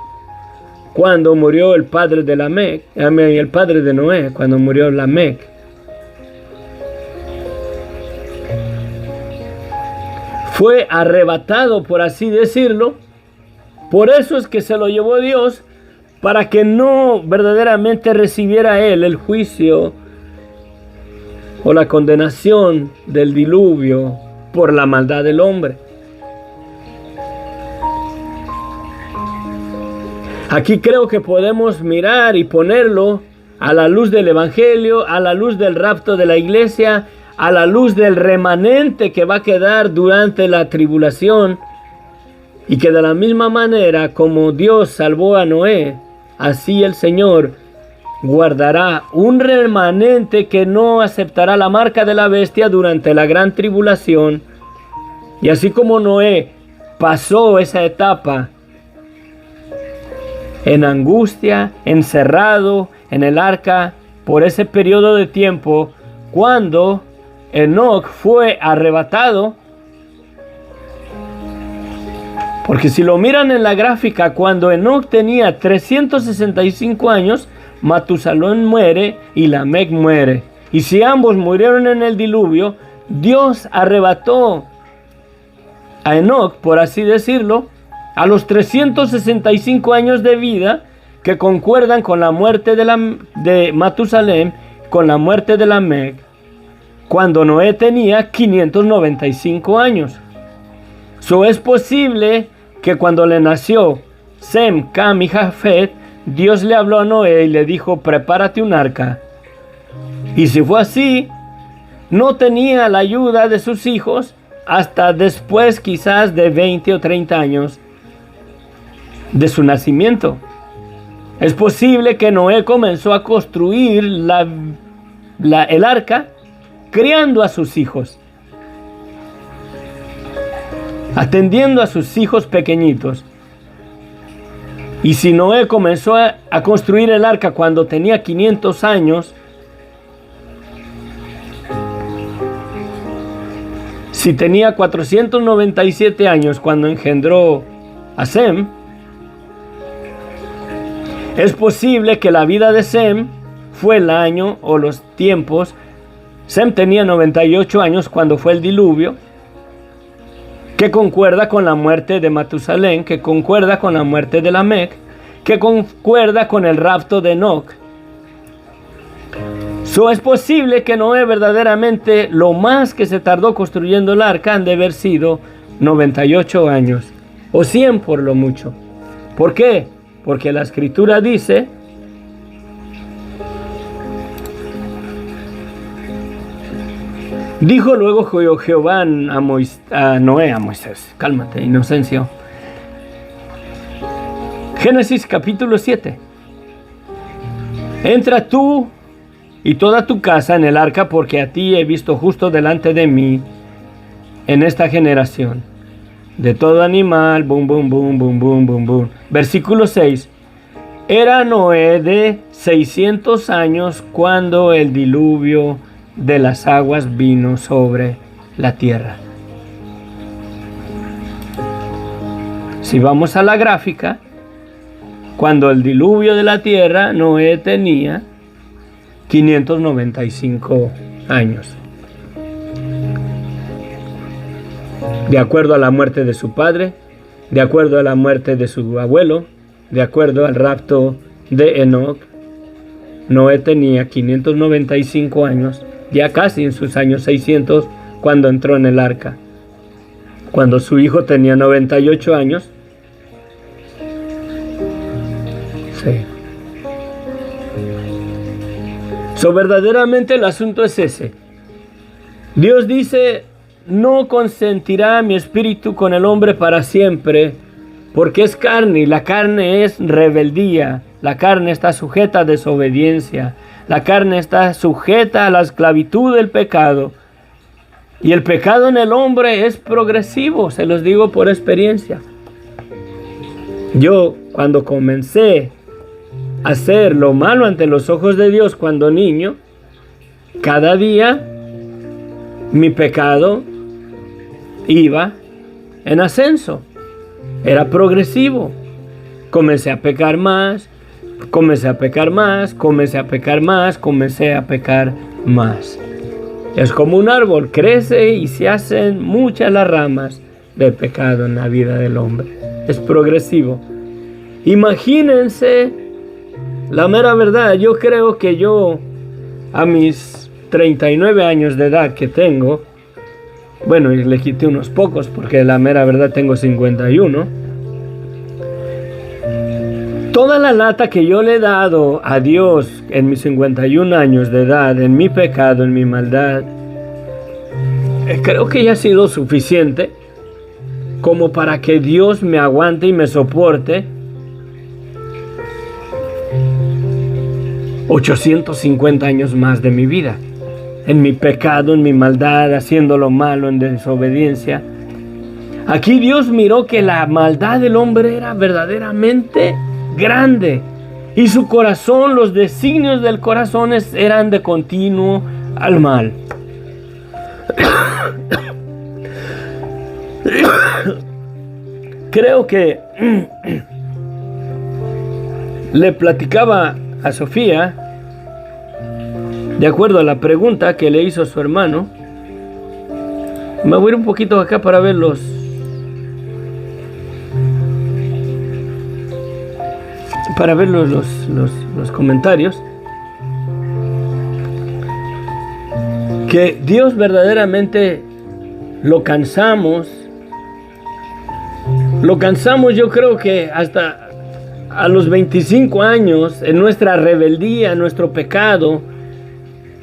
cuando murió el padre de Lamec, el padre de Noé, cuando murió Lamec. Fue arrebatado, por así decirlo. Por eso es que se lo llevó Dios, para que no verdaderamente recibiera él el juicio o la condenación del diluvio por la maldad del hombre. Aquí creo que podemos mirar y ponerlo a la luz del Evangelio, a la luz del rapto de la iglesia, a la luz del remanente que va a quedar durante la tribulación, y que de la misma manera como Dios salvó a Noé, así el Señor guardará un remanente que no aceptará la marca de la bestia durante la gran tribulación. Y así como Noé pasó esa etapa en angustia, encerrado en el arca por ese periodo de tiempo, cuando Enoc fue arrebatado, porque si lo miran en la gráfica, cuando Enoc tenía 365 años, Matusalén muere y Lamec muere. Y si ambos murieron en el diluvio, Dios arrebató a Enoc, por así decirlo, a los 365 años de vida, que concuerdan con la muerte de Matusalén, con la muerte de Lamec, cuando Noé tenía 595 años. Es posible que cuando le nació Sem, Cam y Jafet, Dios le habló a Noé y le dijo: prepárate un arca. Y si fue así, no tenía la ayuda de sus hijos hasta después quizás de 20 o 30 años de su nacimiento. Es posible que Noé comenzó a construir el arca criando a sus hijos, atendiendo a sus hijos pequeñitos. Y si Noé comenzó a construir el arca cuando tenía 500 años, si tenía 497 años cuando engendró a Sem, es posible que la vida de Sem fue el año o los tiempos. Sem tenía 98 años cuando fue el diluvio, que concuerda con la muerte de Matusalén, que concuerda con la muerte de Lamec, que concuerda con el rapto de Enoc. Es posible que Noé verdaderamente lo más que se tardó construyendo el arca han de haber sido 98 años, o 100 por lo mucho. ¿Por qué? Porque la escritura dice: dijo luego Jehová a Noé, a Moisés. Cálmate, Inocencio. Génesis capítulo 7. Entra tú y toda tu casa en el arca, porque a ti he visto justo delante de mí en esta generación. De todo animal, bum, bum, bum, bum, bum, bum, bum. Versículo 6. Era Noé de 600 años cuando el diluvio de las aguas vino sobre la tierra. Si vamos a la gráfica, cuando el diluvio de la tierra, Noé tenía 595 años. De acuerdo a la muerte de su padre, de acuerdo a la muerte de su abuelo, de acuerdo al rapto de Enoc, Noé tenía 595 años, ya casi en sus años 600, cuando entró en el arca. Cuando su hijo tenía 98 años, sí. Verdaderamente el asunto es ese. Dios dice: no consentirá mi espíritu con el hombre para siempre, porque es carne, y la carne es rebeldía, la carne está sujeta a desobediencia, la carne está sujeta a la esclavitud del pecado, y el pecado en el hombre es progresivo, se los digo por experiencia. Yo, cuando comencé a hacer lo malo ante los ojos de Dios cuando niño, cada día mi pecado iba en ascenso, era progresivo. Comencé a pecar más, comencé a pecar más, comencé a pecar más, comencé a pecar más. Es como un árbol, crece y se hacen muchas las ramas del pecado en la vida del hombre. Es progresivo. Imagínense la mera verdad. Yo creo que yo, a mis 39 años de edad que tengo, bueno, y le quité unos pocos porque la mera verdad tengo 51. Toda la lata que yo le he dado a Dios en mis 51 años de edad, en mi pecado, en mi maldad, creo que ya ha sido suficiente como para que Dios me aguante y me soporte 850 años más de mi vida, en mi pecado, en mi maldad, haciendo lo malo, en desobediencia. Aquí Dios miró que la maldad del hombre era verdaderamente grande y su corazón, los designios del corazón eran de continuo al mal. Creo que le platicaba a Sofía, de acuerdo a la pregunta que le hizo su hermano. Me voy a ir un poquito acá para ver los comentarios. Que Dios verdaderamente lo cansamos, yo creo que hasta a los 25 años, en nuestra rebeldía, en nuestro pecado,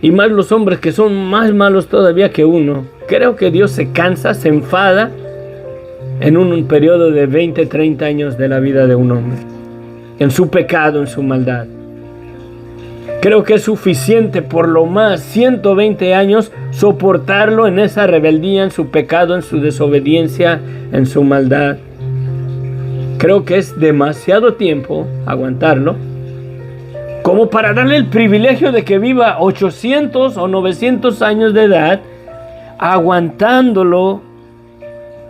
y más los hombres que son más malos todavía que uno. Creo que Dios se cansa, se enfada en un periodo de 20, 30 años de la vida de un hombre, en su pecado, en su maldad. Creo que es suficiente por lo más 120 años soportarlo en esa rebeldía, en su pecado, en su desobediencia, en su maldad. Creo que es demasiado tiempo aguantarlo como para darle el privilegio de que viva 800 o 900 años de edad, aguantándolo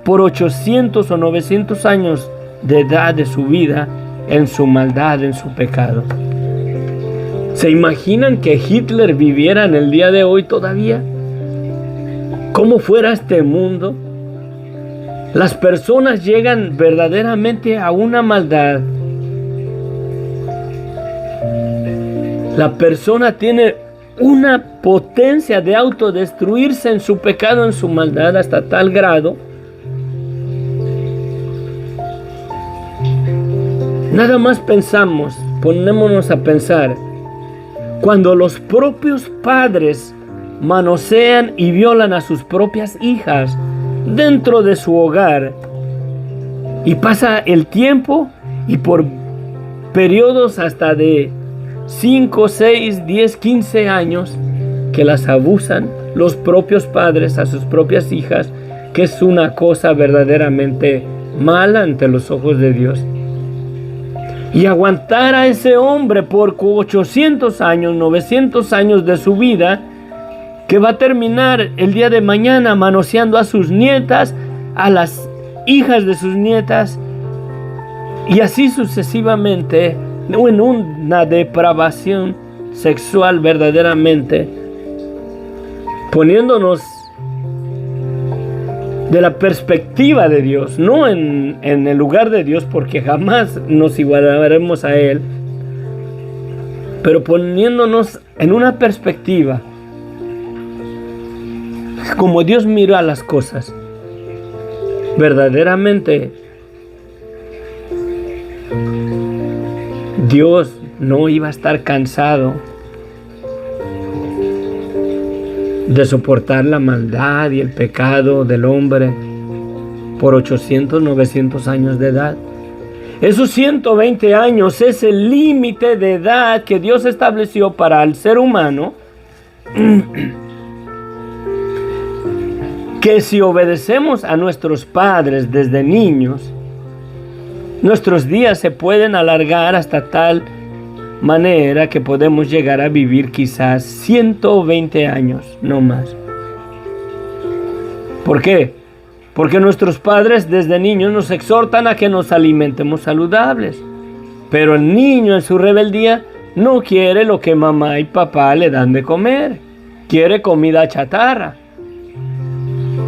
por 800 o 900 años de edad de su vida en su maldad, en su pecado. ¿Se imaginan que Hitler viviera en el día de hoy todavía? ¿Cómo fuera este mundo? Las personas llegan verdaderamente a una maldad. La persona tiene una potencia de autodestruirse en su pecado, en su maldad, hasta tal grado. Nada más pensamos, ponémonos a pensar, cuando los propios padres manosean y violan a sus propias hijas dentro de su hogar, y pasa el tiempo y por periodos hasta de 5, 6, 10, 15 años que las abusan los propios padres a sus propias hijas, que es una cosa verdaderamente mala ante los ojos de Dios. Y aguantar a ese hombre por 800 años, 900 años de su vida, que va a terminar el día de mañana manoseando a sus nietas, a las hijas de sus nietas, y así sucesivamente, en una depravación sexual verdaderamente, poniéndonos de la perspectiva de Dios, no en el lugar de Dios, porque jamás nos igualaremos a Él, pero poniéndonos en una perspectiva como Dios mira las cosas. Verdaderamente Dios no iba a estar cansado de soportar la maldad y el pecado del hombre por 800, 900 años de edad. Esos 120 años es el límite de edad que Dios estableció para el ser humano, que si obedecemos a nuestros padres desde niños, nuestros días se pueden alargar hasta tal manera que podemos llegar a vivir quizás 120 años, no más. ¿Por qué? Porque nuestros padres desde niños nos exhortan a que nos alimentemos saludables, pero el niño en su rebeldía no quiere lo que mamá y papá le dan de comer, quiere comida chatarra.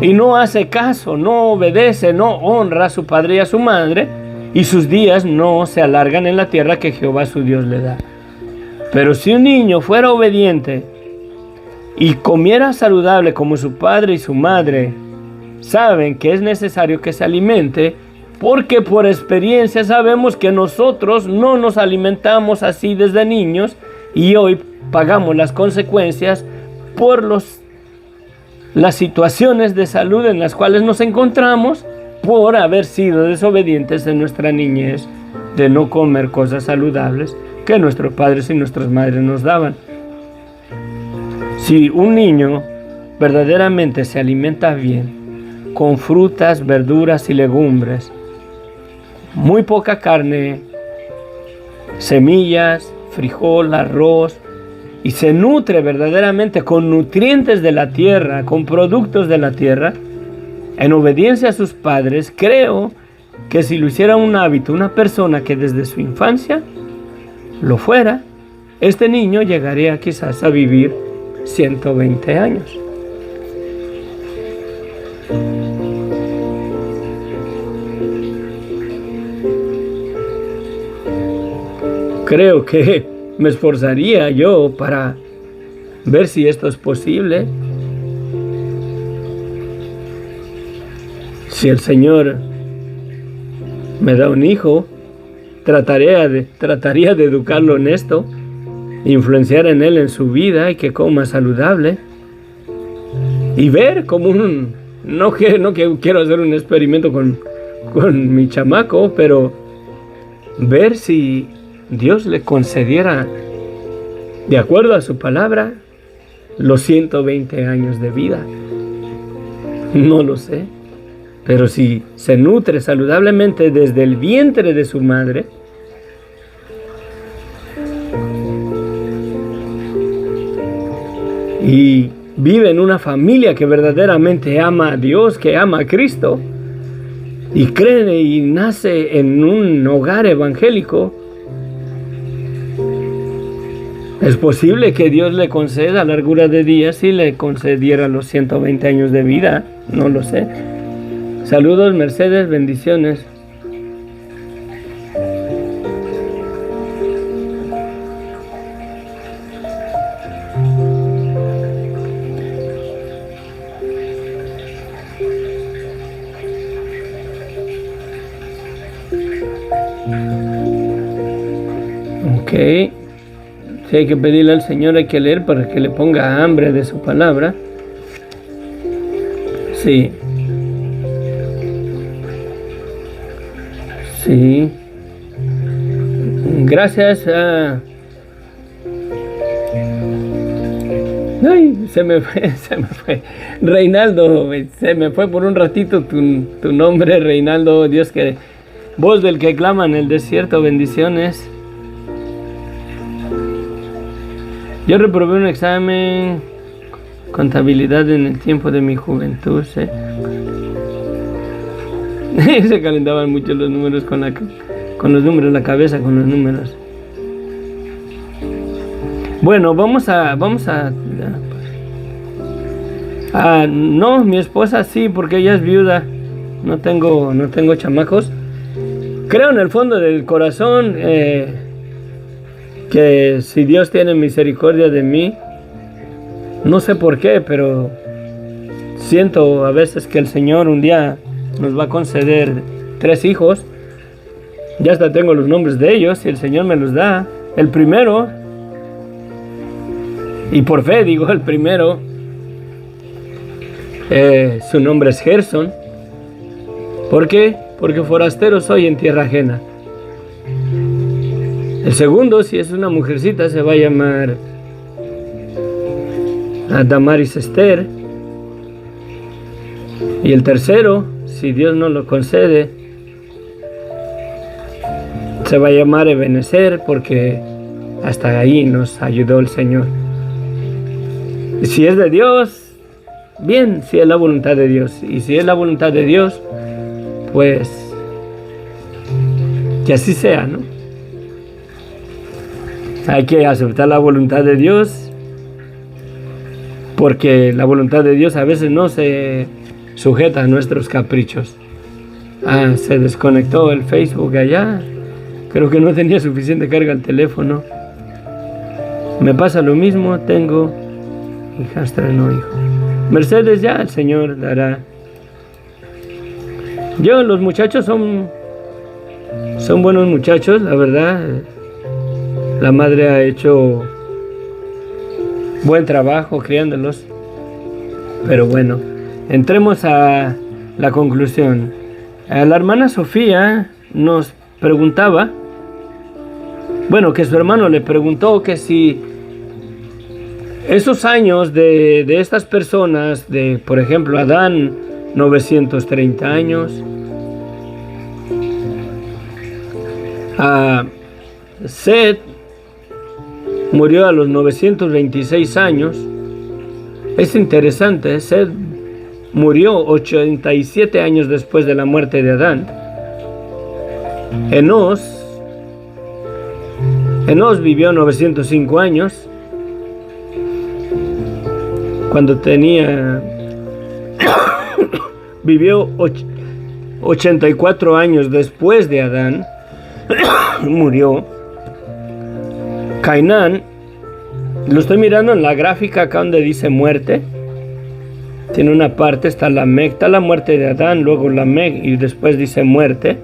Y no hace caso, no obedece, no honra a su padre y a su madre, y sus días no se alargan en la tierra que Jehová su Dios le da. Pero si un niño fuera obediente y comiera saludable como su padre y su madre saben que es necesario que se alimente, Porque por experiencia sabemos que nosotros no nos alimentamos así desde niños y hoy pagamos las consecuencias por las situaciones de salud en las cuales nos encontramos por haber sido desobedientes en nuestra niñez, de no comer cosas saludables que nuestros padres y nuestras madres nos daban. Si un niño verdaderamente se alimenta bien, con frutas, verduras y legumbres, muy poca carne, semillas, frijol, arroz, y se nutre verdaderamente con nutrientes de la tierra, con productos de la tierra, en obediencia a sus padres, creo que si lo hiciera un hábito, una persona que desde su infancia lo fuera, este niño llegaría quizás a vivir 120 años. Creo que me esforzaría yo para ver si esto es posible. Si el Señor me da un hijo, trataría de educarlo en esto, influenciar en él en su vida y que coma saludable. Y ver como no que quiero hacer un experimento con mi chamaco, pero ver si Dios le concediera, de acuerdo a su palabra, los 120 años de vida. No lo sé. Pero si se nutre saludablemente desde el vientre de su madre, y vive en una familia que verdaderamente ama a Dios, que ama a Cristo, y cree y nace en un hogar evangélico, es posible que Dios le conceda largura de días y le concediera los 120 años de vida. No lo sé. Saludos, Mercedes, bendiciones. Ok. Si hay que pedirle al Señor, hay que leer para que le ponga hambre de su palabra. Sí. Sí. Gracias a... Ay, se me fue. Reinaldo, se me fue por un ratito tu nombre, Reinaldo. Dios que... Voz del que clama en el desierto, bendiciones. Yo reprobé un examen contabilidad en el tiempo de mi juventud. Se calentaban mucho los números con los números, la cabeza con los números. Bueno, vamos a no, mi esposa sí, porque ella es viuda. No tengo chamacos. Creo en el fondo del corazón que si Dios tiene misericordia de mí, no sé por qué, pero siento a veces que el Señor un día nos va a conceder 3 hijos. Ya hasta tengo los nombres de ellos y el Señor me los da. El primero, y por fe digo el primero, su nombre es Gerson. ¿Por qué? Porque forastero soy en tierra ajena. El segundo, si es una mujercita, se va a llamar Damaris Esther. Y el tercero, si Dios nos lo concede, se va a llamar Ebenezer, porque hasta ahí nos ayudó el Señor. Y si es de Dios, bien, si es la voluntad de Dios. Y si es la voluntad de Dios, pues que así sea, ¿no? Hay que aceptar la voluntad de Dios, porque la voluntad de Dios a veces no se sujeta a nuestros caprichos. Se desconectó el Facebook allá. Creo que no tenía suficiente carga el teléfono. Me pasa lo mismo, tengo hijastra, no hijo. Mercedes, ya el Señor dará Los muchachos son buenos muchachos, la verdad. La madre ha hecho buen trabajo criándolos. Pero bueno, entremos a la conclusión. La hermana Sofía nos preguntaba, bueno, que su hermano le preguntó que si esos años de estas personas, por ejemplo, Adán, 930 años, Set murió a los 926 años. Es interesante, Set murió 87 años después de la muerte de Adán. Enos vivió 905 años cuando vivió 84 años después de Adán. Murió. Cainán, lo estoy mirando en la gráfica acá donde dice muerte. Tiene una parte, está Lamec, está la muerte de Adán, luego Lamec y después dice muerte.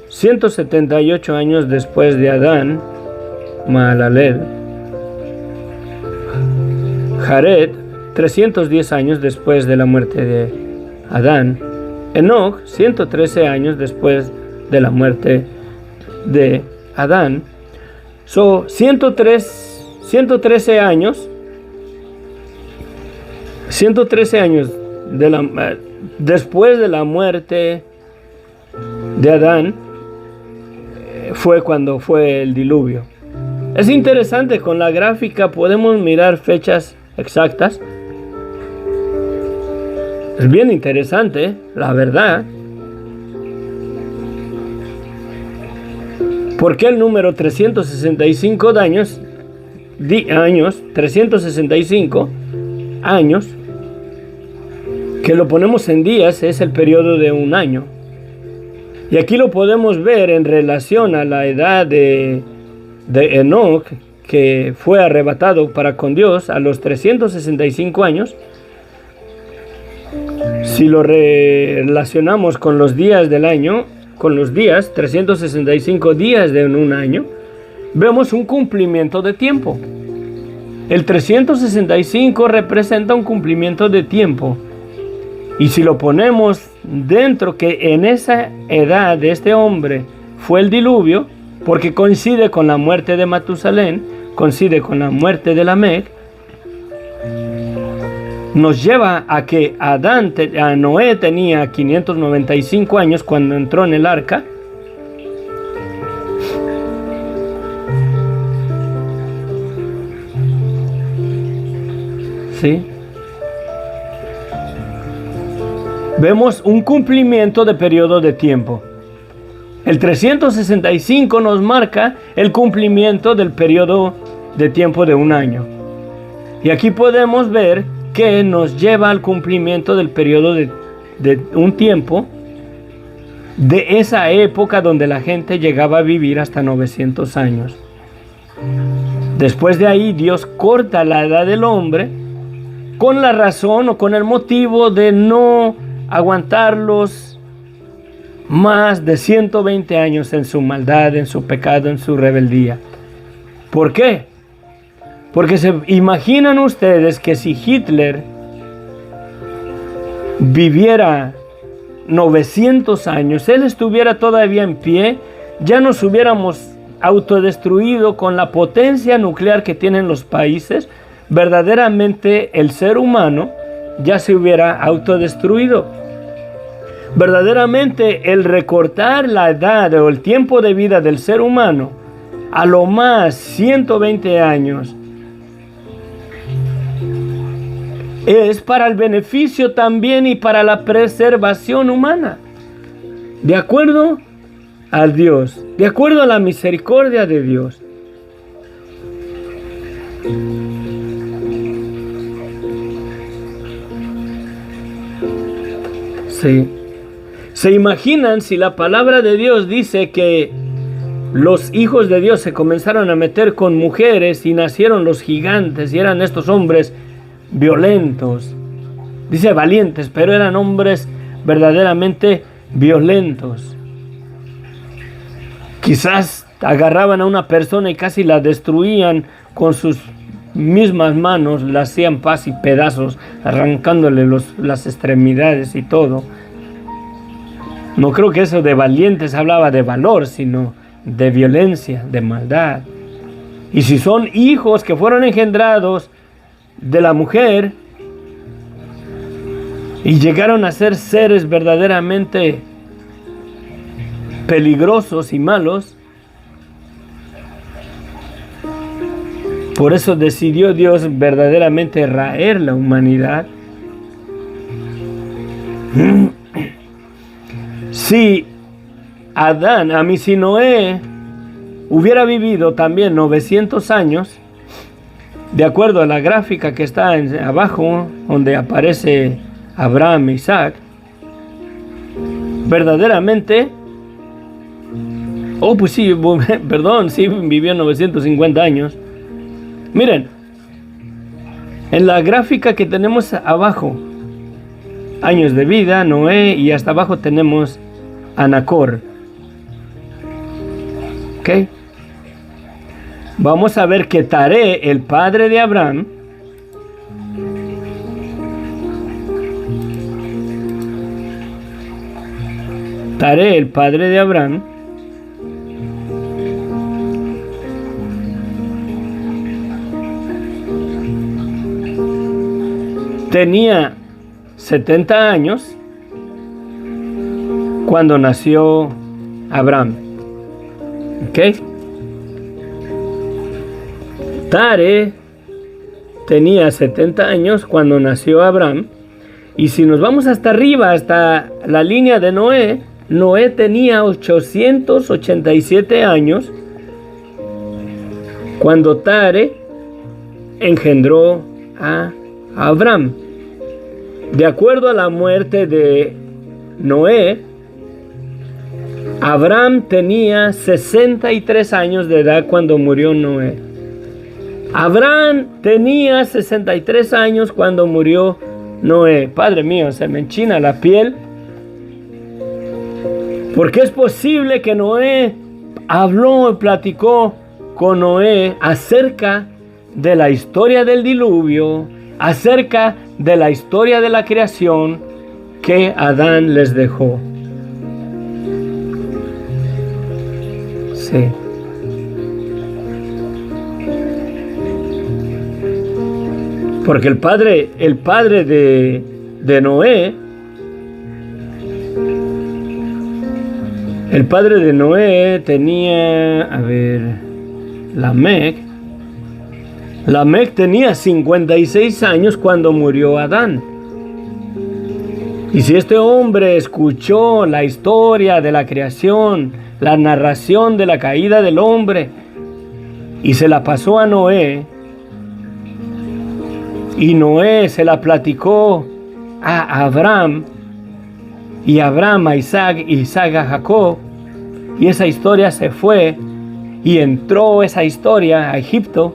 178 años después de Adán, Mahalalel. Jared, 310 años después de la muerte de Adán. Enoch, 113 años después de la muerte de Adán. 113 años. 113 años después de la muerte de Adán fue cuando fue el diluvio. Es interesante, con la gráfica podemos mirar fechas exactas. Es bien interesante, la verdad. ¿Por qué el número 365 años, 365 años, que lo ponemos en días, es el periodo de un año? Y aquí lo podemos ver en relación a la edad de Enoch, que fue arrebatado para con Dios a los 365 años. Si lo relacionamos con los días del año, con los días, 365 días de un año, vemos un cumplimiento de tiempo. El 365 representa un cumplimiento de tiempo. Y si lo ponemos dentro, que en esa edad de este hombre fue el diluvio, porque coincide con la muerte de Matusalén, coincide con la muerte de Lamec, nos lleva a que Noé tenía 595 años cuando entró en el arca. ¿Sí? Vemos un cumplimiento de periodo de tiempo. El 365 nos marca el cumplimiento del periodo de tiempo de un año. Y aquí podemos ver que nos lleva al cumplimiento del periodo de un tiempo, de esa época donde la gente llegaba a vivir hasta 900 años. Después de ahí, Dios corta la edad del hombre con la razón o con el motivo de no aguantarlos más de 120 años en su maldad, en su pecado, en su rebeldía. ¿Por qué? Porque se imaginan ustedes que si Hitler viviera 900 años, él estuviera todavía en pie, ya nos hubiéramos autodestruido con la potencia nuclear que tienen los países. Verdaderamente el ser humano ya se hubiera autodestruido. Verdaderamente el recortar la edad o el tiempo de vida del ser humano a lo más 120 años es para el beneficio también y para la preservación humana, de acuerdo a Dios, de acuerdo a la misericordia de Dios. Sí. ¿Se imaginan si la palabra de Dios dice que los hijos de Dios se comenzaron a meter con mujeres y nacieron los gigantes y eran estos hombres violentos? Dice valientes, pero eran hombres verdaderamente violentos. Quizás agarraban a una persona y casi la destruían con sus mismas manos, la hacían y pedazos, arrancándole las extremidades y todo. No creo que eso de valientes hablaba de valor, sino de violencia, de maldad. Y si son hijos que fueron engendrados de la mujer y llegaron a ser seres verdaderamente peligrosos y malos, por eso decidió Dios verdaderamente raer la humanidad. Si si Noé hubiera vivido también 900 años, de acuerdo a la gráfica que está abajo, donde aparece Abraham e Isaac, verdaderamente, pues sí, perdón, sí vivió 950 años. Miren, en la gráfica que tenemos abajo, años de vida, Noé, y hasta abajo tenemos a Nacor. ¿Ok? Vamos a ver que Taré, el padre de Abraham, tenía 70 años cuando nació Abraham. ¿Ok? Taré tenía 70 años cuando nació Abraham. Y si nos vamos hasta arriba, hasta la línea de Noé, Noé tenía 887 años cuando Taré engendró a Abraham. De acuerdo a la muerte de Noé, Abraham tenía 63 años de edad cuando murió Noé. Abraham tenía 63 años cuando murió Noé. Padre mío, se me enchina la piel, porque es posible que Noé habló y platicó con Noé acerca de la historia del diluvio, acerca de la historia de la creación que Adán les dejó. Sí. Porque el padre de Noé, tenía, Lamec tenía 56 años cuando murió Adán. Y si este hombre escuchó la historia de la creación, la narración de la caída del hombre, y se la pasó a Noé, y Noé se la platicó a Abraham, y Abraham a Isaac, y Isaac a Jacob, y esa historia se fue, y entró esa historia a Egipto.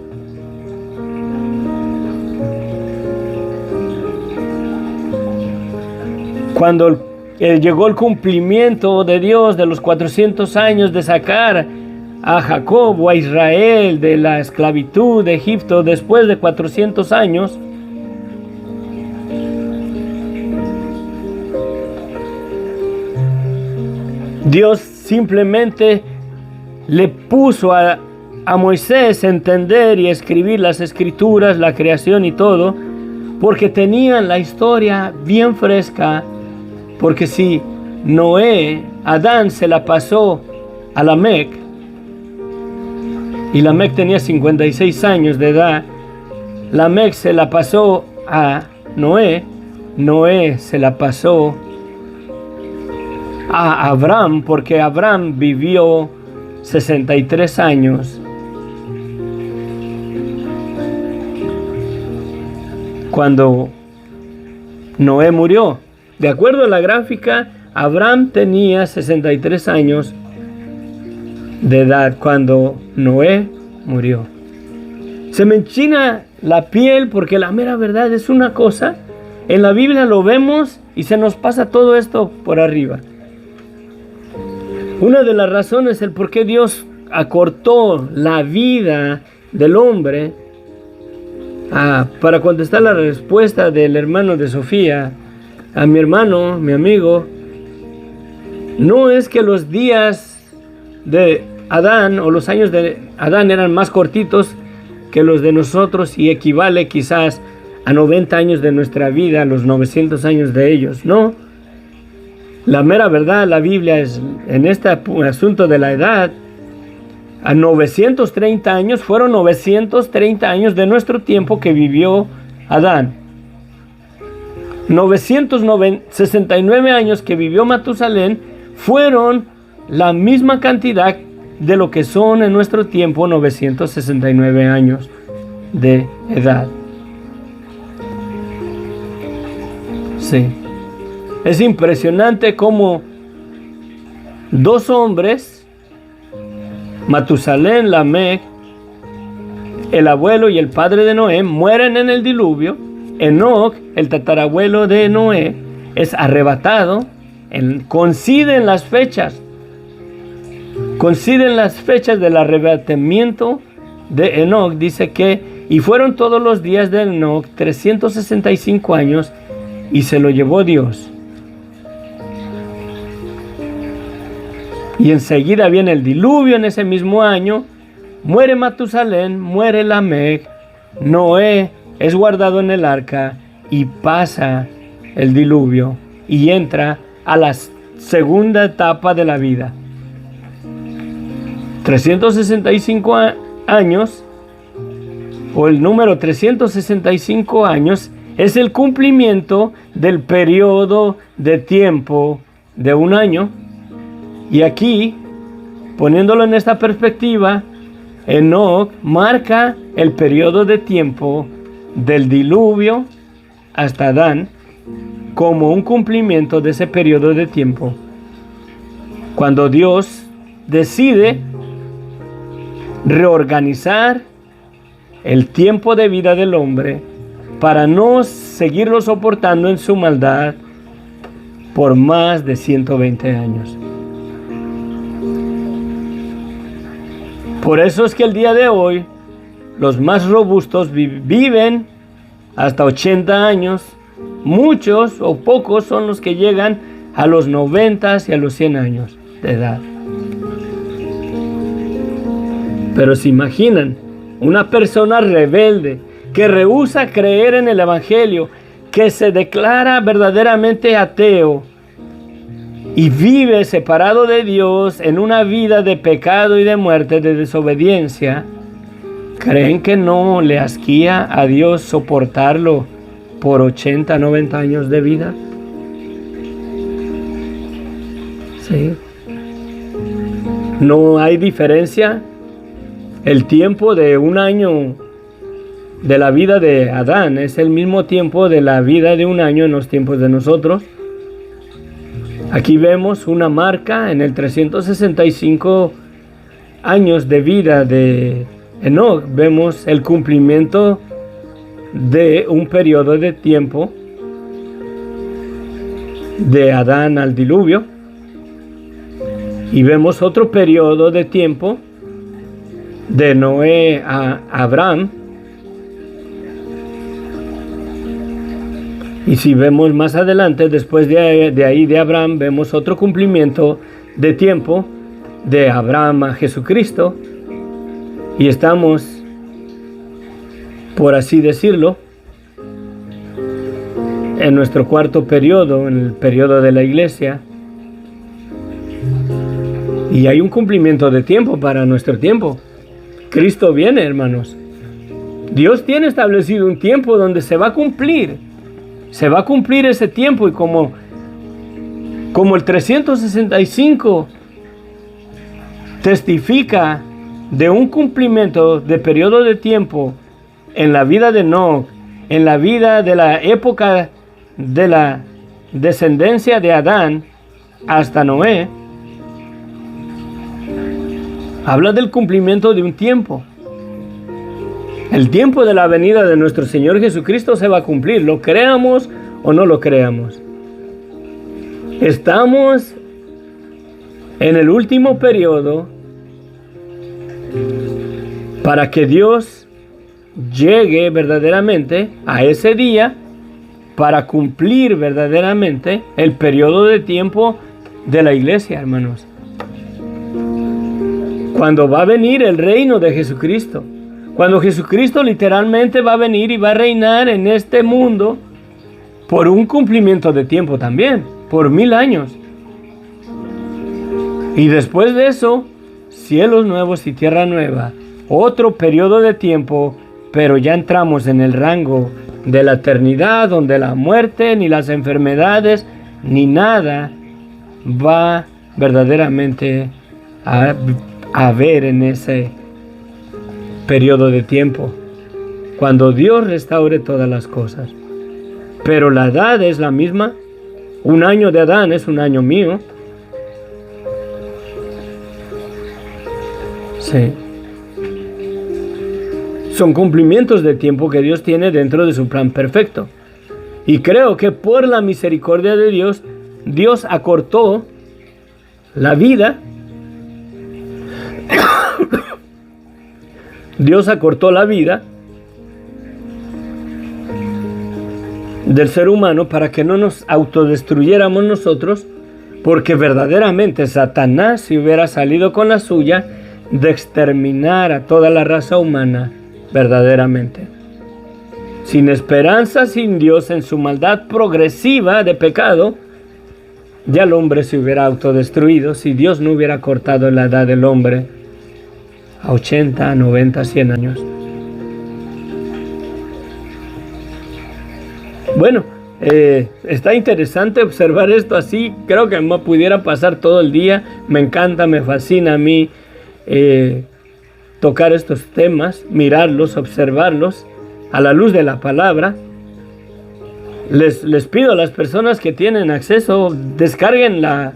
Cuando llegó el cumplimiento de Dios de los 400 años de sacar a Jacob o a Israel de la esclavitud de Egipto, después de 400 años, Dios simplemente le puso a Moisés entender y escribir las escrituras, la creación y todo, porque tenían la historia bien fresca. Porque si Adán se la pasó a Lamec, y Lamec tenía 56 años de edad, Lamec se la pasó a Noé, Noé se la pasó a Abraham, porque Abraham vivió 63 años cuando Noé murió. De acuerdo a la gráfica, Abraham tenía 63 años de edad cuando Noé murió. Se me enchina la piel porque la mera verdad es una cosa En la Biblia lo vemos y se nos pasa todo esto por arriba. Una de las razones el por qué Dios acortó la vida del hombre, para contestar la respuesta del hermano de Sofía, a mi hermano, mi amigo, no es que los días de Adán o los años de Adán eran más cortitos que los de nosotros y equivale quizás a 90 años de nuestra vida, los 900 años de ellos. No, la mera verdad, la Biblia es en este asunto de la edad, a 930 años, fueron 930 años de nuestro tiempo que vivió Adán. 969 años que vivió Matusalén fueron la misma cantidad de lo que son en nuestro tiempo 969 años de edad. Sí. Es impresionante cómo dos hombres, Matusalén, Lamec, el abuelo y el padre de Noé, mueren en el diluvio. Enoc, el tatarabuelo de Noé, es arrebatado. Coinciden las fechas del arrebatamiento de Enoc. Dice que, y fueron todos los días de Enoc 365 años, y se lo llevó Dios. Y enseguida viene el diluvio en ese mismo año. Muere Matusalén, muere Lamec, Noé es guardado en el arca y pasa el diluvio y entra a la segunda etapa de la vida. 365 años, o el número 365 años, es el cumplimiento del periodo de tiempo de un año. Y aquí, poniéndolo en esta perspectiva, Enoc marca el periodo de tiempo del diluvio hasta Adán como un cumplimiento de ese periodo de tiempo. Cuando Dios decide reorganizar el tiempo de vida del hombre para no seguirlo soportando en su maldad por más de 120 años. Por eso es que el día de hoy los más robustos viven hasta 80 años. Muchos o pocos son los que llegan a los 90 y a los 100 años de edad. Pero se imaginan una persona rebelde que rehúsa creer en el Evangelio, que se declara verdaderamente ateo y vive separado de Dios en una vida de pecado y de muerte, de desobediencia. ¿Creen que no le asquía a Dios soportarlo por 80, 90 años de vida? Sí. No hay diferencia. El tiempo de un año de la vida de Adán es el mismo tiempo de la vida de un año en los tiempos de nosotros. Aquí vemos una marca en el 365 años de vida de Enoc. Vemos el cumplimiento de un periodo de tiempo de Adán al diluvio. Y vemos otro periodo de tiempo de Noé a Abraham. Y si vemos más adelante, después de ahí de Abraham, vemos otro cumplimiento de tiempo de Abraham a Jesucristo. Y estamos, por así decirlo, en nuestro cuarto periodo, en el periodo de la iglesia. Y hay un cumplimiento de tiempo para nuestro tiempo. Cristo viene, hermanos. Dios tiene establecido un tiempo donde se va a cumplir. Se va a cumplir ese tiempo, y como el 365 testifica de un cumplimiento de periodo de tiempo en la vida de Enoc, en la vida de la época de la descendencia de Adán hasta Noé, habla del cumplimiento de un tiempo. El tiempo de la venida de nuestro Señor Jesucristo se va a cumplir, lo creamos o no lo creamos. Estamos en el último periodo para que Dios llegue verdaderamente a ese día para cumplir verdaderamente el periodo de tiempo de la iglesia, hermanos. Cuando va a venir el reino de Jesucristo. Cuando Jesucristo literalmente va a venir y va a reinar en este mundo por un cumplimiento de tiempo también, por 1000 años. Y después de eso, cielos nuevos y tierra nueva, otro periodo de tiempo, pero ya entramos en el rango de la eternidad, donde la muerte, ni las enfermedades, ni nada va verdaderamente a haber en ese periodo de tiempo, cuando Dios restaure todas las cosas. Pero la edad es la misma. Un año de Adán es un año mío. Sí. Son cumplimientos de tiempo que Dios tiene dentro de su plan perfecto. Y creo que por la misericordia de Dios, Dios acortó la vida. Dios acortó la vida del ser humano para que no nos autodestruyéramos nosotros, porque verdaderamente Satanás, si hubiera salido con la suya, de exterminar a toda la raza humana, verdaderamente. Sin esperanza, sin Dios, en su maldad progresiva de pecado, ya el hombre se hubiera autodestruido si Dios no hubiera cortado la edad del hombre a 80, 90, 100 años. Bueno, está interesante observar esto así. Creo que me pudiera pasar todo el día. Me encanta, me fascina a mí tocar estos temas, mirarlos, observarlos a la luz de la palabra. Les pido a las personas que tienen acceso, descarguen la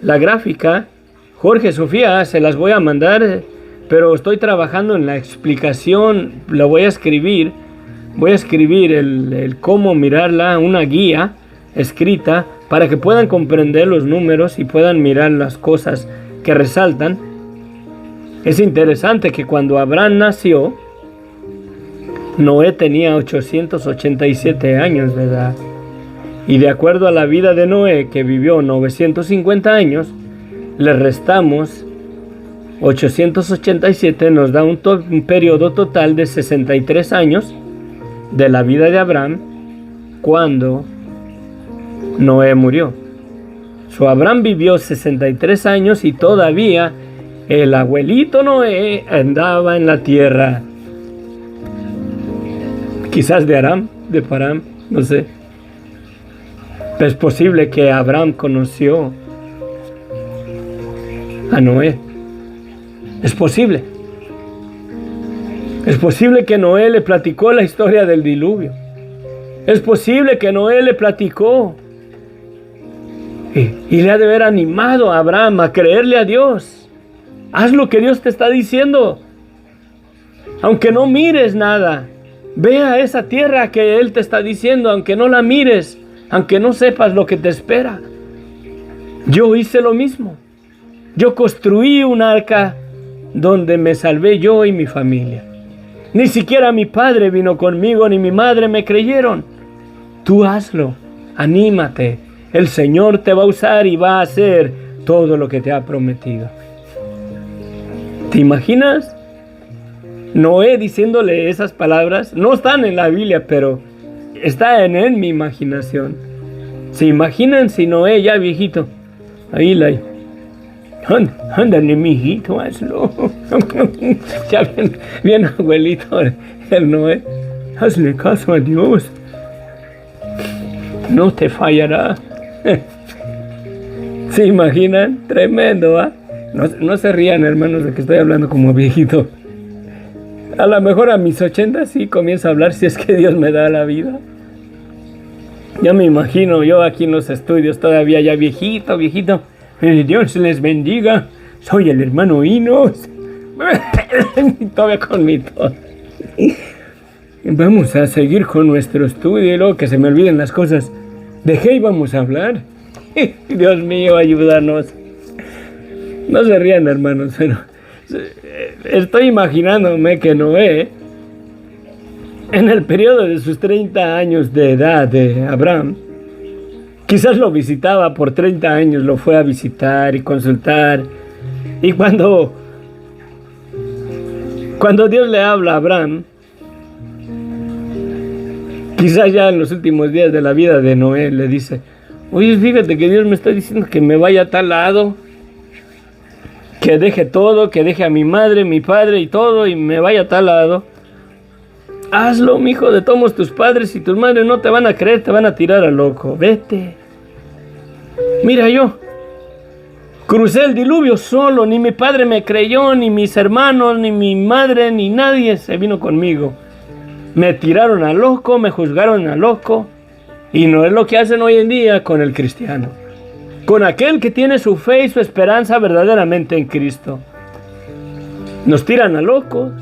gráfica. Jorge, Sofía, se las voy a mandar, pero estoy trabajando en la explicación. La voy a escribir. Voy a escribir el cómo mirarla, una guía escrita para que puedan comprender los números y puedan mirar las cosas que resaltan. Es interesante que cuando Abraham nació, Noé tenía 887 años de edad. Y de acuerdo a la vida de Noé, que vivió 950 años, le restamos 887, nos da un periodo total de 63 años de la vida de Abraham cuando Noé murió. Abraham vivió 63 años y todavía el abuelito Noé andaba en la tierra. Quizás de Aram, de Param, no sé. Es posible que Abraham conoció a Noé. Es posible. Es posible que Noé le platicó la historia del diluvio. Es posible que Noé le platicó y le ha de haber animado a Abraham a creerle a Dios. Haz lo que Dios te está diciendo. Aunque no mires nada, ve a esa tierra que Él te está diciendo, aunque no la mires, aunque no sepas lo que te espera. Yo hice lo mismo. Yo construí un arca donde me salvé yo y mi familia. Ni siquiera mi padre vino conmigo, ni mi madre me creyeron. Tú hazlo, anímate. El Señor te va a usar y va a hacer todo lo que te ha prometido. ¿Te imaginas? Noé diciéndole esas palabras. No están en la Biblia, pero está en mi imaginación. ¿Se imaginan si Noé ya viejito? Ahí ándale, mijito, hazlo. Ya bien abuelito el Noé. Hazle caso a Dios. No te fallará. ¿Se imaginan? Tremendo, ¿ah? No se rían, hermanos, de que estoy hablando como viejito. A lo mejor a mis 80 sí comienzo a hablar, si es que Dios me da la vida. Ya me imagino yo aquí en los estudios todavía ya viejito. Dios les bendiga. Soy el hermano Inos. Todavía con mi tos. Vamos a seguir con nuestro estudio y luego que se me olviden las cosas. ¿De qué íbamos a hablar? Dios mío, ayúdanos. No se rían, hermanos, pero estoy imaginándome que Noé, en el periodo de sus 30 años de edad de Abraham, quizás lo visitaba por 30 años, lo fue a visitar y consultar. Y cuando Dios le habla a Abraham, quizás ya en los últimos días de la vida de Noé, le dice: oye, fíjate que Dios me está diciendo que me vaya a tal lado, que deje todo, que deje a mi madre, mi padre y todo, y me vaya a tal lado. Hazlo, mijo, de todos tus padres y tus madres no te van a creer, te van a tirar a loco. Vete. Mira, yo crucé el diluvio solo, ni mi padre me creyó, ni mis hermanos, ni mi madre, ni nadie se vino conmigo. Me tiraron a loco, me juzgaron a loco, y no es lo que hacen hoy en día con el cristiano, con aquel que tiene su fe y su esperanza verdaderamente en Cristo. Nos tiran a locos.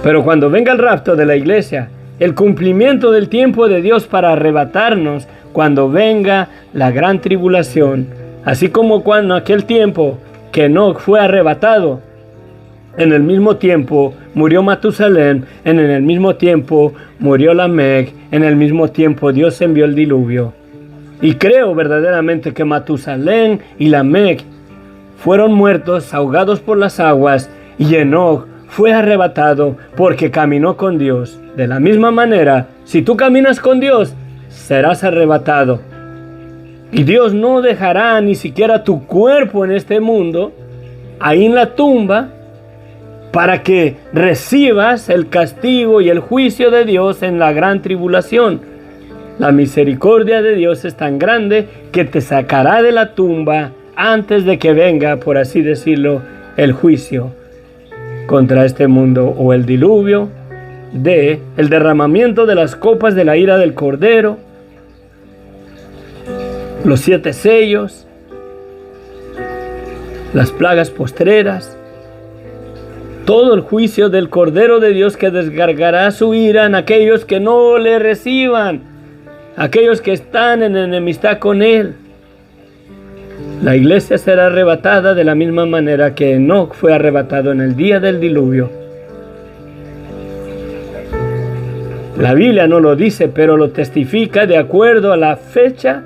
Pero cuando venga el rapto de la iglesia, el cumplimiento del tiempo de Dios para arrebatarnos, cuando venga la gran tribulación, así como cuando aquel tiempo que Enoc fue arrebatado, en el mismo tiempo murió Matusalén, en el mismo tiempo murió Lamec, en el mismo tiempo Dios envió el diluvio. Y creo verdaderamente que Matusalén y Lamec fueron muertos, ahogados por las aguas, y Enoc fue arrebatado porque caminó con Dios. De la misma manera, si tú caminas con Dios, serás arrebatado. Y Dios no dejará ni siquiera tu cuerpo en este mundo, ahí en la tumba, para que recibas el castigo y el juicio de Dios en la gran tribulación. La misericordia de Dios es tan grande que te sacará de la tumba antes de que venga, por así decirlo, el juicio contra este mundo, o el diluvio, el derramamiento de las copas de la ira del Cordero, los 7 sellos, las plagas postreras, todo el juicio del Cordero de Dios que descargará su ira en aquellos que no le reciban, aquellos que están en enemistad con Él. La iglesia será arrebatada de la misma manera que Enoc fue arrebatado en el día del diluvio. La Biblia no lo dice, pero lo testifica de acuerdo a la fecha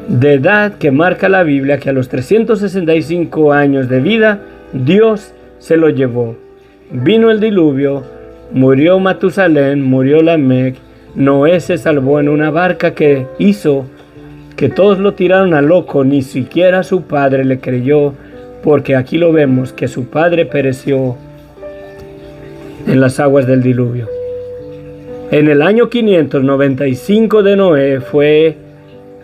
de edad que marca la Biblia, que a los 365 años de vida Dios se lo llevó. Vino el diluvio, murió Matusalén, murió Lamec, Noé se salvó en una barca que hizo que todos lo tiraron a loco, ni siquiera su padre le creyó, porque aquí lo vemos, que su padre pereció en las aguas del diluvio. En el año 595 de Noé fue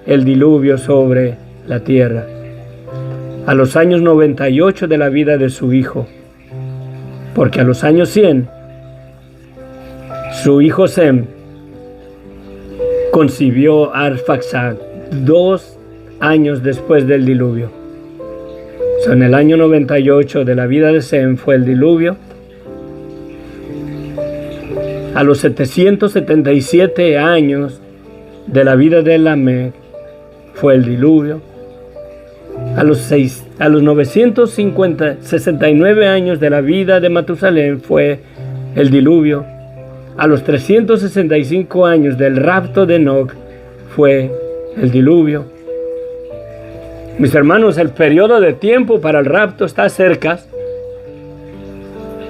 el diluvio sobre la tierra, a los años 98 de la vida de su hijo, porque a los años 100 su hijo Sem concibió a Arfaxad 2 años después del diluvio. En el año 98 de la vida de Sem fue el diluvio. A los 777 años de la vida de Lamec fue el diluvio. A los 969 años de la vida de Matusalén fue el diluvio. A los 365 años del rapto de Enoc fue el diluvio. Mis hermanos, el periodo de tiempo para el rapto está cerca.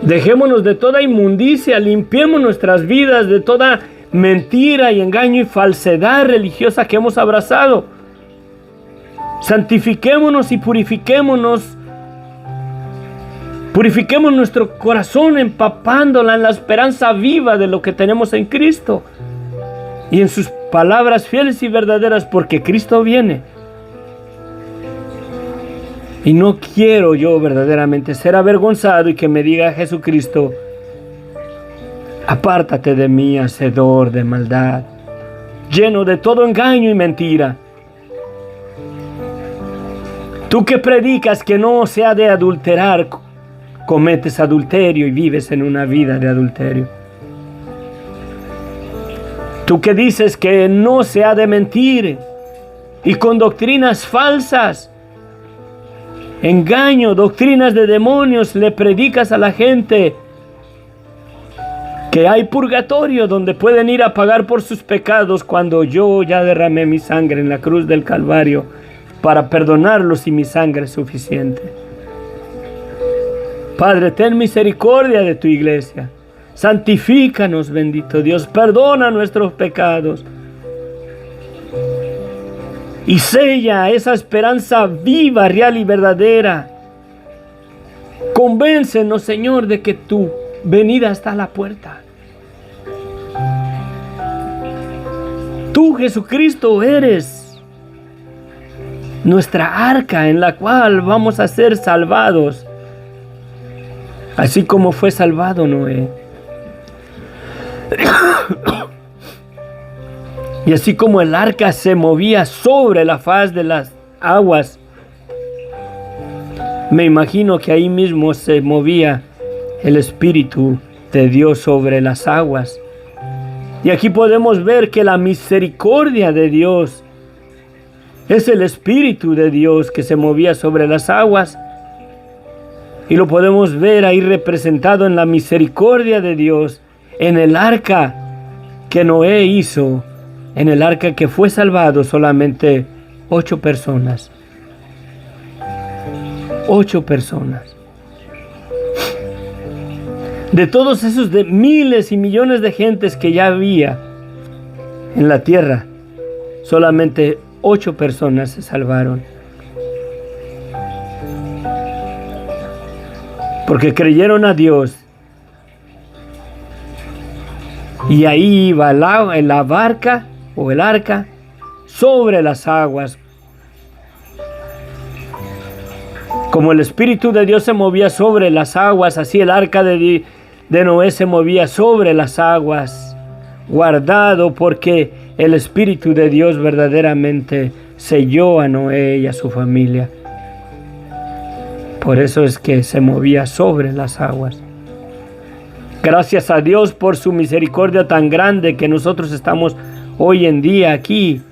Dejémonos de toda inmundicia, limpiemos nuestras vidas de toda mentira y engaño y falsedad religiosa que hemos abrazado. Santifiquémonos y purifiquémonos. Purifiquemos nuestro corazón empapándola en la esperanza viva de lo que tenemos en Cristo y en sus palabras fieles y verdaderas, porque Cristo viene. Y no quiero yo verdaderamente ser avergonzado y que me diga Jesucristo: apártate de mí, hacedor de maldad, lleno de todo engaño y mentira. Tú que predicas que no se ha de adulterar cometes adulterio y vives en una vida de adulterio. Tú que dices que no se ha de mentir y con doctrinas falsas, engaño, doctrinas de demonios, le predicas a la gente que hay purgatorio donde pueden ir a pagar por sus pecados, cuando yo ya derramé mi sangre en la cruz del Calvario para perdonarlos y mi sangre es suficiente. Padre, ten misericordia de tu iglesia. Santifícanos, bendito Dios. Perdona nuestros pecados. Y sella esa esperanza viva, real y verdadera. Convéncenos, Señor, de que tu venida está a la puerta. Tú, Jesucristo, eres nuestra arca en la cual vamos a ser salvados, así como fue salvado Noé. Y así como el arca se movía sobre la faz de las aguas, me imagino que ahí mismo se movía el Espíritu de Dios sobre las aguas. Y aquí podemos ver que la misericordia de Dios es el Espíritu de Dios que se movía sobre las aguas. Y lo podemos ver ahí representado en la misericordia de Dios, en el arca que Noé hizo, en el arca que fue salvado solamente 8 personas. 8 personas. De todos esos de miles y millones de gentes que ya había en la tierra, solamente 8 personas se salvaron. Porque creyeron a Dios. Y ahí iba la barca o el arca sobre las aguas. Como el Espíritu de Dios se movía sobre las aguas, así el arca de Noé se movía sobre las aguas, guardado porque el Espíritu de Dios verdaderamente selló a Noé y a su familia. Por eso es que se movía sobre las aguas. Gracias a Dios por su misericordia tan grande que nosotros estamos hoy en día aquí,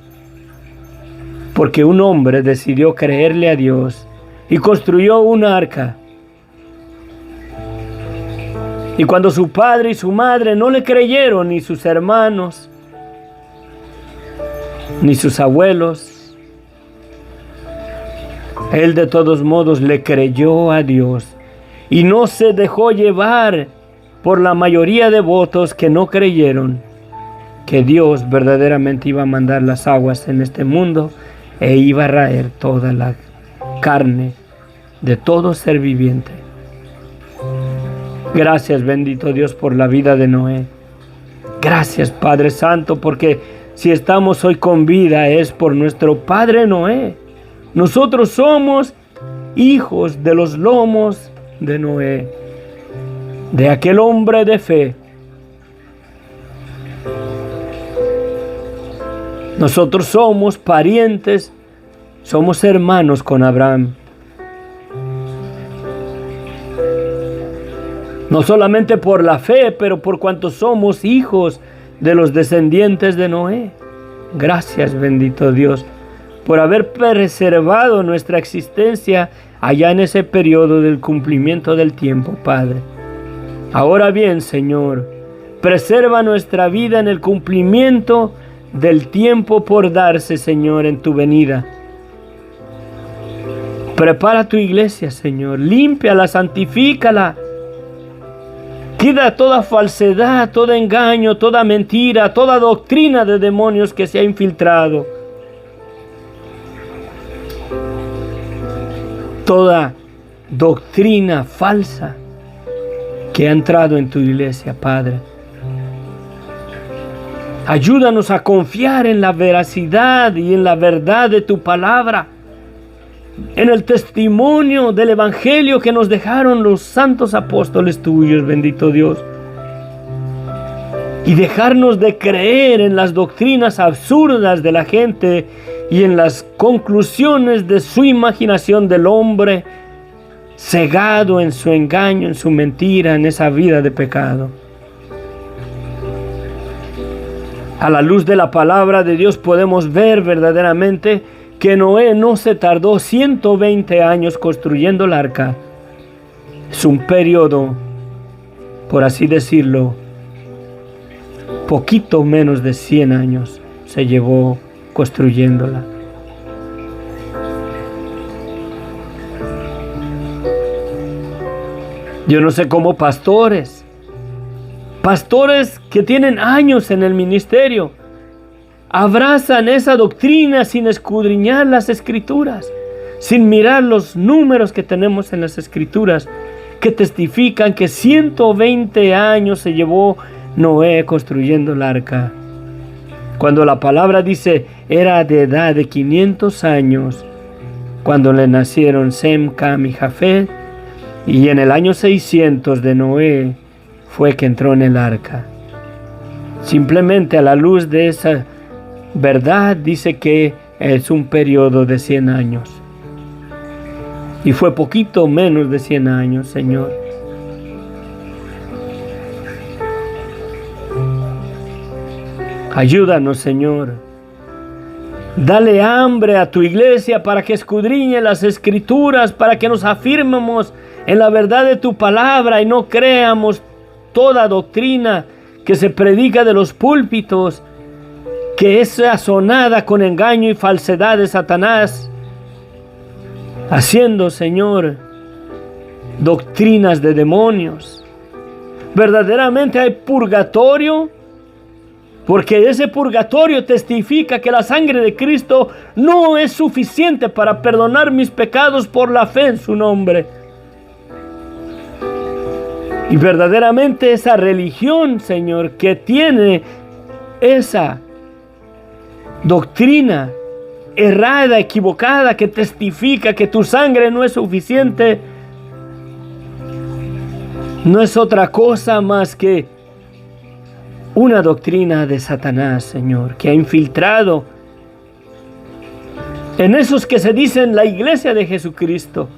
porque un hombre decidió creerle a Dios y construyó una arca. Y cuando su padre y su madre no le creyeron, ni sus hermanos, ni sus abuelos, él de todos modos le creyó a Dios y no se dejó llevar por la mayoría de votos que no creyeron que Dios verdaderamente iba a mandar las aguas en este mundo e iba a raer toda la carne de todo ser viviente. Gracias, bendito Dios, por la vida de Noé. Gracias, Padre Santo, porque si estamos hoy con vida es por nuestro Padre Noé. Nosotros somos hijos de los lomos de Noé, de aquel hombre de fe. Nosotros somos parientes, somos hermanos con Abraham. No solamente por la fe, pero por cuanto somos hijos de los descendientes de Noé. Gracias, bendito Dios, por haber preservado nuestra existencia allá en ese periodo del cumplimiento del tiempo, Padre. Ahora bien, Señor, preserva nuestra vida en el cumplimiento del tiempo por darse, Señor, en tu venida. Prepara tu iglesia, Señor, límpiala, santifícala. Quita toda falsedad, todo engaño, toda mentira, toda doctrina de demonios que se ha infiltrado. Toda doctrina falsa que ha entrado en tu iglesia, Padre. Ayúdanos a confiar en la veracidad y en la verdad de tu palabra, en el testimonio del evangelio que nos dejaron los santos apóstoles tuyos, bendito Dios. Y dejarnos de creer en las doctrinas absurdas de la gente y en las conclusiones de su imaginación del hombre cegado en su engaño, en su mentira, en esa vida de pecado. A la luz de la palabra de Dios podemos ver verdaderamente que Noé no se tardó 120 años construyendo el arca. Es un periodo, por así decirlo, poquito menos de 100 años se llevó construyéndola. Yo no sé cómo pastores que tienen años en el ministerio, abrazan esa doctrina sin escudriñar las escrituras, sin mirar los números que tenemos en las escrituras, que testifican que 120 años se llevó Noé construyendo el arca. Cuando la palabra dice era de edad de 500 años, cuando le nacieron Sem, Cam y Jafet, y en el año 600 de Noé fue que entró en el arca. Simplemente a la luz de esa verdad dice que es un periodo de 100 años. Y fue poquito menos de 100 años, Señor. Ayúdanos, Señor. Dale hambre a tu iglesia para que escudriñe las escrituras, para que nos afirmemos en la verdad de tu palabra y no creamos toda doctrina que se predica de los púlpitos, que es sazonada con engaño y falsedad de Satanás, haciendo, Señor, doctrinas de demonios. Verdaderamente hay purgatorio, porque ese purgatorio testifica que la sangre de Cristo no es suficiente para perdonar mis pecados por la fe en su nombre. Y verdaderamente esa religión, Señor, que tiene esa doctrina errada, equivocada, que testifica que tu sangre no es suficiente, no es otra cosa más que una doctrina de Satanás, Señor, que ha infiltrado en esos que se dicen la iglesia de Jesucristo,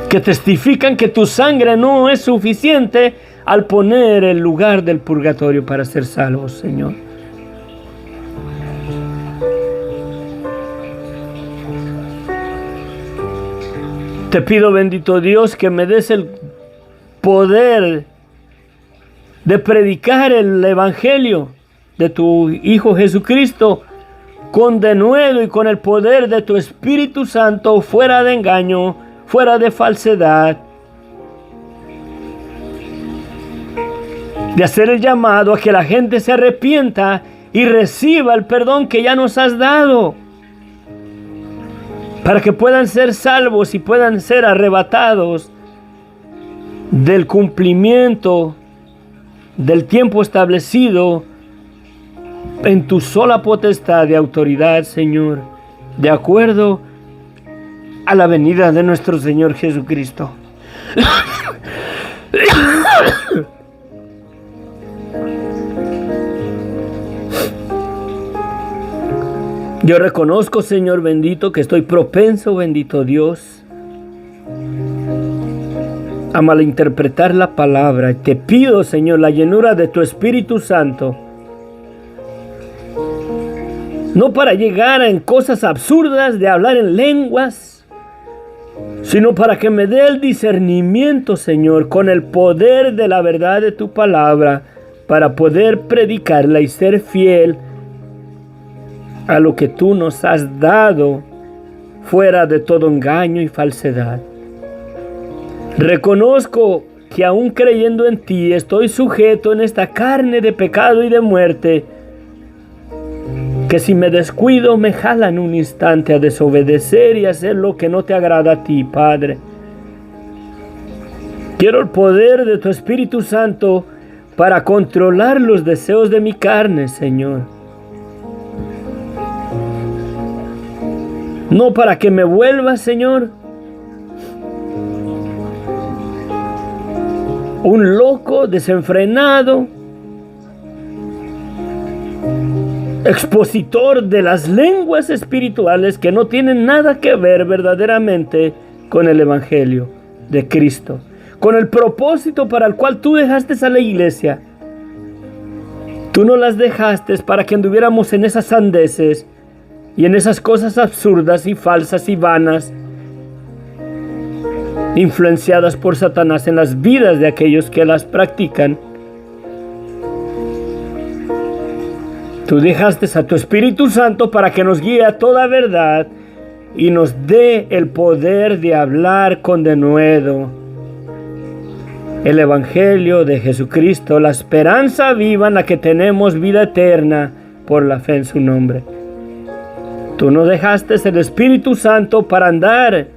que testifican que tu sangre no es suficiente al poner el lugar del purgatorio para ser salvos, Señor. Te pido, bendito Dios, que me des el poder de predicar el evangelio de tu Hijo Jesucristo con denuedo y con el poder de tu Espíritu Santo, fuera de engaño, fuera de falsedad, de hacer el llamado a que la gente se arrepienta y reciba el perdón que ya nos has dado, para que puedan ser salvos y puedan ser arrebatados del cumplimiento del tiempo establecido en tu sola potestad y autoridad, Señor, de acuerdo a la venida de nuestro Señor Jesucristo. Yo reconozco, Señor bendito, que estoy propenso, bendito Dios, a malinterpretar la palabra. Te pido, Señor, la llenura de tu Espíritu Santo, no para llegar en cosas absurdas de hablar en lenguas, sino para que me dé el discernimiento, Señor, con el poder de la verdad de tu palabra, para poder predicarla y ser fiel a lo que tú nos has dado, fuera de todo engaño y falsedad. Reconozco que aún creyendo en ti, estoy sujeto en esta carne de pecado y de muerte, que si me descuido me jala en un instante a desobedecer y hacer lo que no te agrada a ti, Padre. Quiero el poder de tu Espíritu Santo para controlar los deseos de mi carne, Señor. No para que me vuelva, Señor, un loco desenfrenado, expositor de las lenguas espirituales que no tienen nada que ver verdaderamente con el Evangelio de Cristo, con el propósito para el cual tú dejaste a la iglesia. Tú no las dejaste para que anduviéramos en esas sandeces y en esas cosas absurdas y falsas y vanas, influenciadas por Satanás en las vidas de aquellos que las practican. Tú dejaste a tu Espíritu Santo para que nos guíe a toda verdad y nos dé el poder de hablar con denuedo el Evangelio de Jesucristo, la esperanza viva en la que tenemos vida eterna por la fe en su nombre. Tú nos dejaste el Espíritu Santo para andar,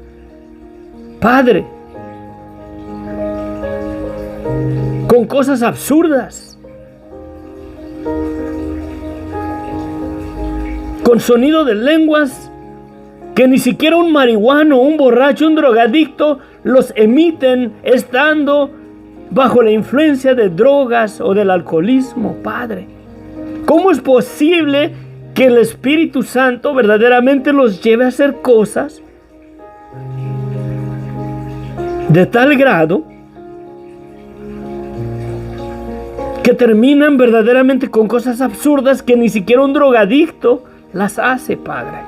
Padre, con cosas absurdas, con sonido de lenguas que ni siquiera un marihuano, un borracho, un drogadicto los emiten estando bajo la influencia de drogas o del alcoholismo, Padre. ¿Cómo es posible que el Espíritu Santo verdaderamente los lleve a hacer cosas de tal grado que terminan verdaderamente con cosas absurdas que ni siquiera un drogadicto las hace, Padre?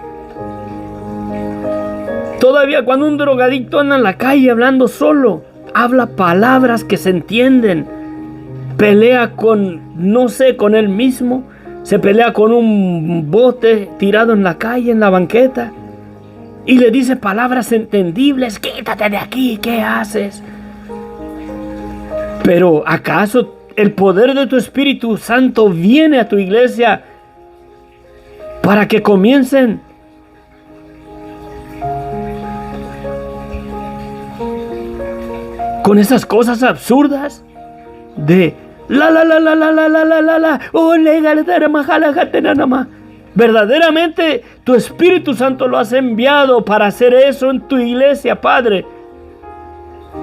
Todavía cuando un drogadicto anda en la calle hablando solo, habla palabras que se entienden, pelea con, no sé, con él mismo, se pelea con un bote tirado en la calle, en la banqueta, y le dice palabras entendibles: quítate de aquí, ¿qué haces? Pero ¿acaso el poder de tu Espíritu Santo viene a tu iglesia para que comiencen con esas cosas absurdas de verdaderamente tu Espíritu Santo lo has enviado para hacer eso en tu iglesia, Padre?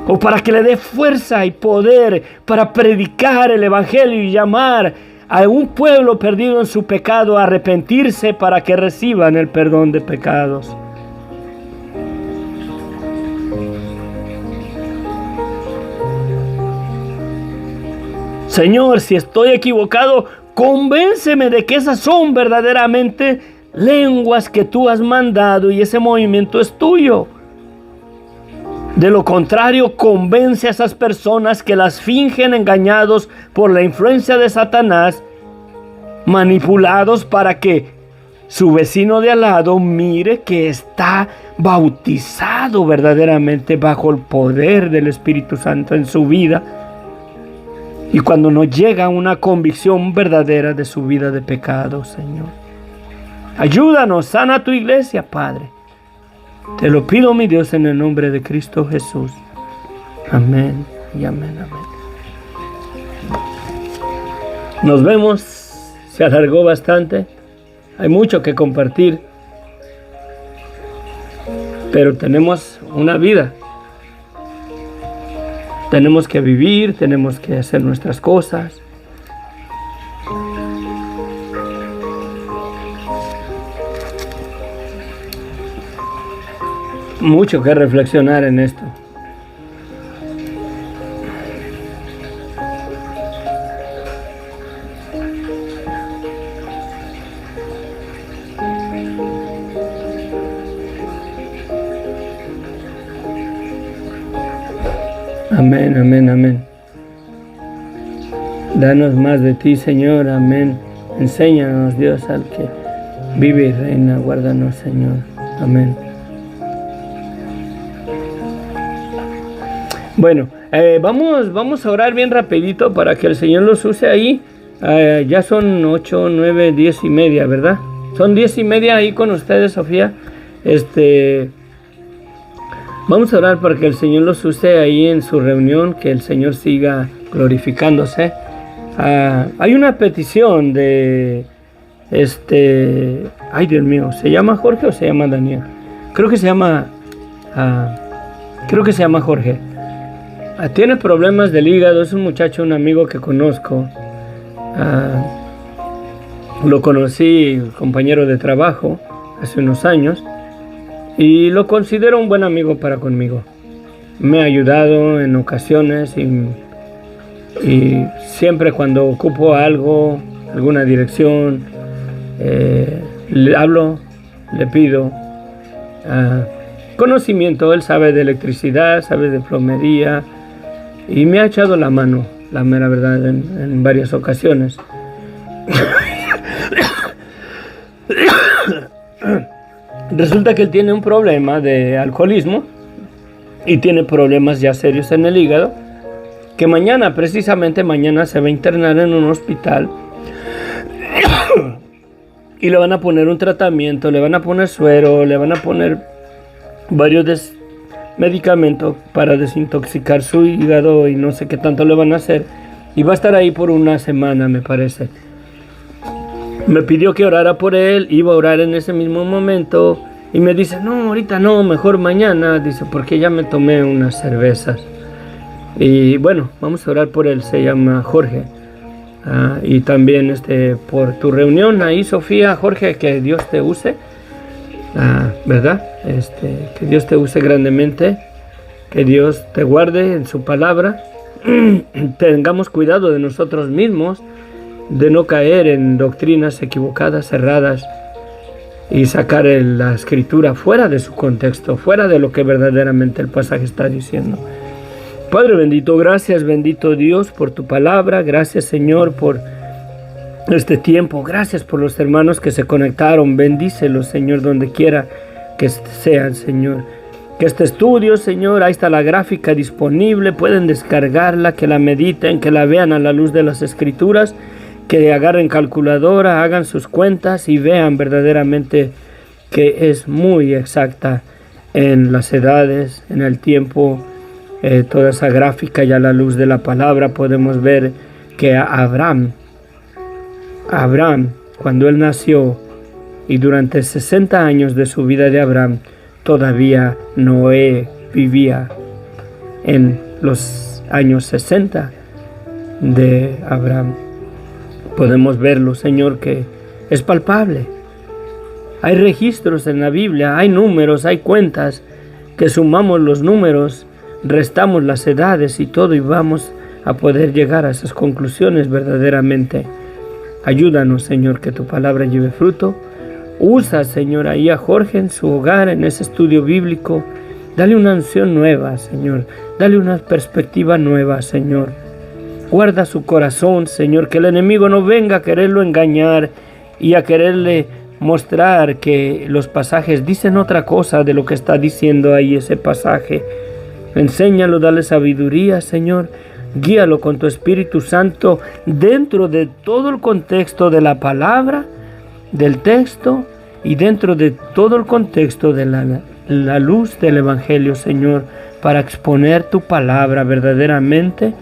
O para que le dé fuerza y poder para predicar el Evangelio y llamar a un pueblo perdido en su pecado a arrepentirse para que reciban el perdón de pecados. Señor, si estoy equivocado, convénceme de que esas son verdaderamente lenguas que tú has mandado y ese movimiento es tuyo. De lo contrario, convence a esas personas que las fingen, engañados por la influencia de Satanás, manipulados para que su vecino de al lado mire que está bautizado verdaderamente bajo el poder del Espíritu Santo en su vida. Y cuando no llega a una convicción verdadera de su vida de pecado, Señor, ayúdanos, sana tu iglesia, Padre. Te lo pido, mi Dios, en el nombre de Cristo Jesús. Amén y amén, amén. Nos vemos. Se alargó bastante. Hay mucho que compartir. Pero tenemos una vida. Tenemos que vivir, tenemos que hacer nuestras cosas. Mucho que reflexionar en esto. Amén, amén, amén. Danos más de ti, Señor, amén. Enséñanos, Dios, al que vive y reina. Guárdanos, Señor. Amén. Bueno, vamos a orar bien rapidito para que el Señor los use ahí. Ya son 8, 9, 10 y media, ¿verdad? Son 10 y media ahí con ustedes, Sofía. Vamos a orar para que el Señor los use ahí en su reunión, que el Señor siga glorificándose. Hay una petición de ay, Dios mío, ¿se llama Jorge o se llama Daniel? Creo que se llama Jorge. Tiene problemas del hígado, es un muchacho, un amigo que conozco. Lo conocí, compañero de trabajo, hace unos años, y lo considero un buen amigo para conmigo. Me ha ayudado en ocasiones y siempre cuando ocupo algo, alguna dirección, le hablo, le pido conocimiento. Él sabe de electricidad, sabe de plomería y me ha echado la mano, la mera verdad, en varias ocasiones. Resulta que él tiene un problema de alcoholismo y tiene problemas ya serios en el hígado, que precisamente mañana se va a internar en un hospital y le van a poner un tratamiento, le van a poner suero, le van a poner varios medicamentos para desintoxicar su hígado y no sé qué tanto le van a hacer, y va a estar ahí por una semana, me parece. Me pidió que orara por él, iba a orar en ese mismo momento y me dice, no, ahorita no, mejor mañana, dice, porque ya me tomé unas cervezas. Y bueno, vamos a orar por él, se llama Jorge. Y también por tu reunión ahí, Sofía, Jorge, que Dios te use, ¿verdad? Que Dios te use grandemente, que Dios te guarde en su palabra. Tengamos cuidado de nosotros mismos, de no caer en doctrinas equivocadas, erradas, y sacar la escritura fuera de su contexto, fuera de lo que verdaderamente el pasaje está diciendo. Padre bendito, gracias, bendito Dios, por tu palabra. Gracias, Señor, por este tiempo. Gracias por los hermanos que se conectaron. Bendícelos, Señor, donde quiera que sean, Señor. Que este estudio, Señor, ahí está la gráfica disponible. Pueden descargarla, que la mediten, que la vean a la luz de las escrituras, que agarren calculadora, hagan sus cuentas y vean verdaderamente que es muy exacta en las edades, en el tiempo. Toda esa gráfica, y a la luz de la palabra podemos ver que Abraham, cuando él nació, y durante 60 años de su vida de Abraham, todavía Noé vivía en los años 60 de Abraham. Podemos verlo, Señor, que es palpable. Hay registros en la Biblia, hay números, hay cuentas, que sumamos los números, restamos las edades y todo, y vamos a poder llegar a esas conclusiones verdaderamente. Ayúdanos, Señor, que tu palabra lleve fruto. Usa, Señor, ahí a Jorge en su hogar, en ese estudio bíblico. Dale una unción nueva, Señor. Dale una perspectiva nueva, Señor. Guarda su corazón, Señor, que el enemigo no venga a quererlo engañar y a quererle mostrar que los pasajes dicen otra cosa de lo que está diciendo ahí ese pasaje. Enséñalo, dale sabiduría, Señor. Guíalo con tu Espíritu Santo dentro de todo el contexto de la palabra, del texto, y dentro de todo el contexto de la luz del Evangelio, Señor, para exponer tu palabra verdaderamente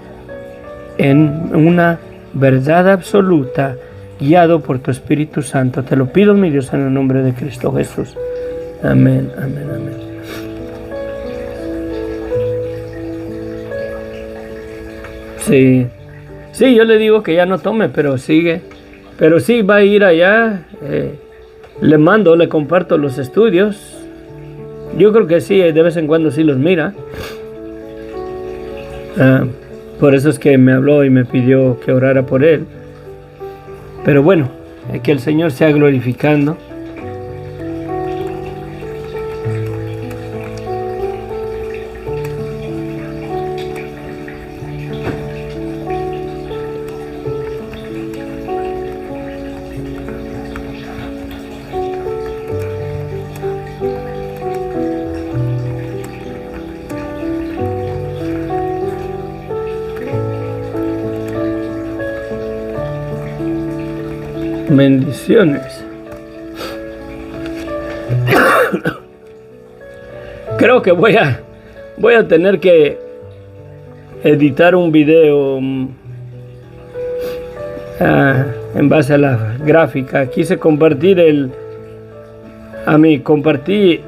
en una verdad absoluta, guiado por tu Espíritu Santo. Te lo pido, mi Dios, en el nombre de Cristo Jesús. Amén, amén, amén. Sí, yo le digo que ya no tome, pero sigue. Pero sí, va a ir allá. Le comparto los estudios. Yo creo que sí, de vez en cuando sí los mira. Por eso es que me habló y me pidió que orara por él. Pero bueno, que el Señor sea glorificando. Bendiciones. Creo que voy a tener que editar un video en base a la gráfica. Quise compartir compartí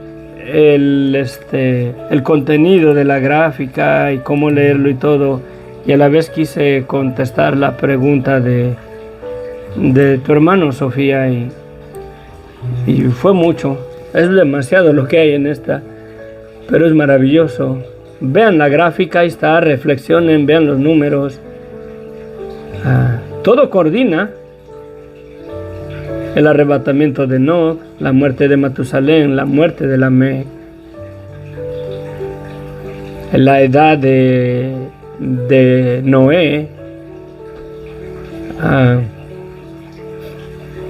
el contenido de la gráfica y cómo leerlo y todo, y a la vez quise contestar la pregunta de de tu hermano, Sofía, y fue mucho. Es demasiado lo que hay en esta, pero es maravilloso. Vean la gráfica, ahí está, reflexionen, vean los números. Todo coordina. El arrebatamiento de Enoc, la muerte de Matusalén, la muerte de Lamec, la edad de Noé,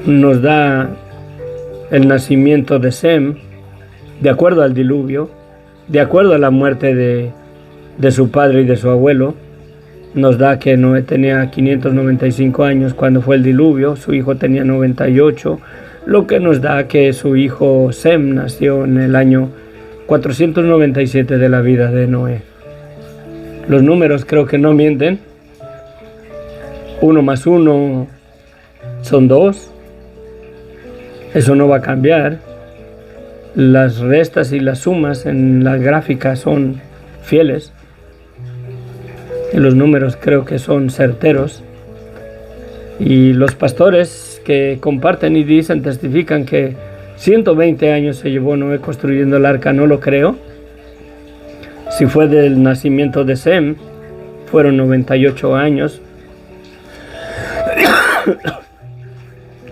nos da el nacimiento de Sem, de acuerdo al diluvio, de acuerdo a la muerte de su padre y de su abuelo. Nos da que Noé tenía 595 años cuando fue el diluvio, su hijo tenía 98, lo que nos da que su hijo Sem nació en el año 497 de la vida de Noé. Los números creo que no mienten. 1 más 1 son 2. Eso no va a cambiar. Las restas y las sumas en la gráfica son fieles. Los números creo que son certeros. Y los pastores que comparten y dicen, testifican que 120 años se llevó Noé construyendo el arca, no lo creo. Si fue del nacimiento de Sem, fueron 98 años.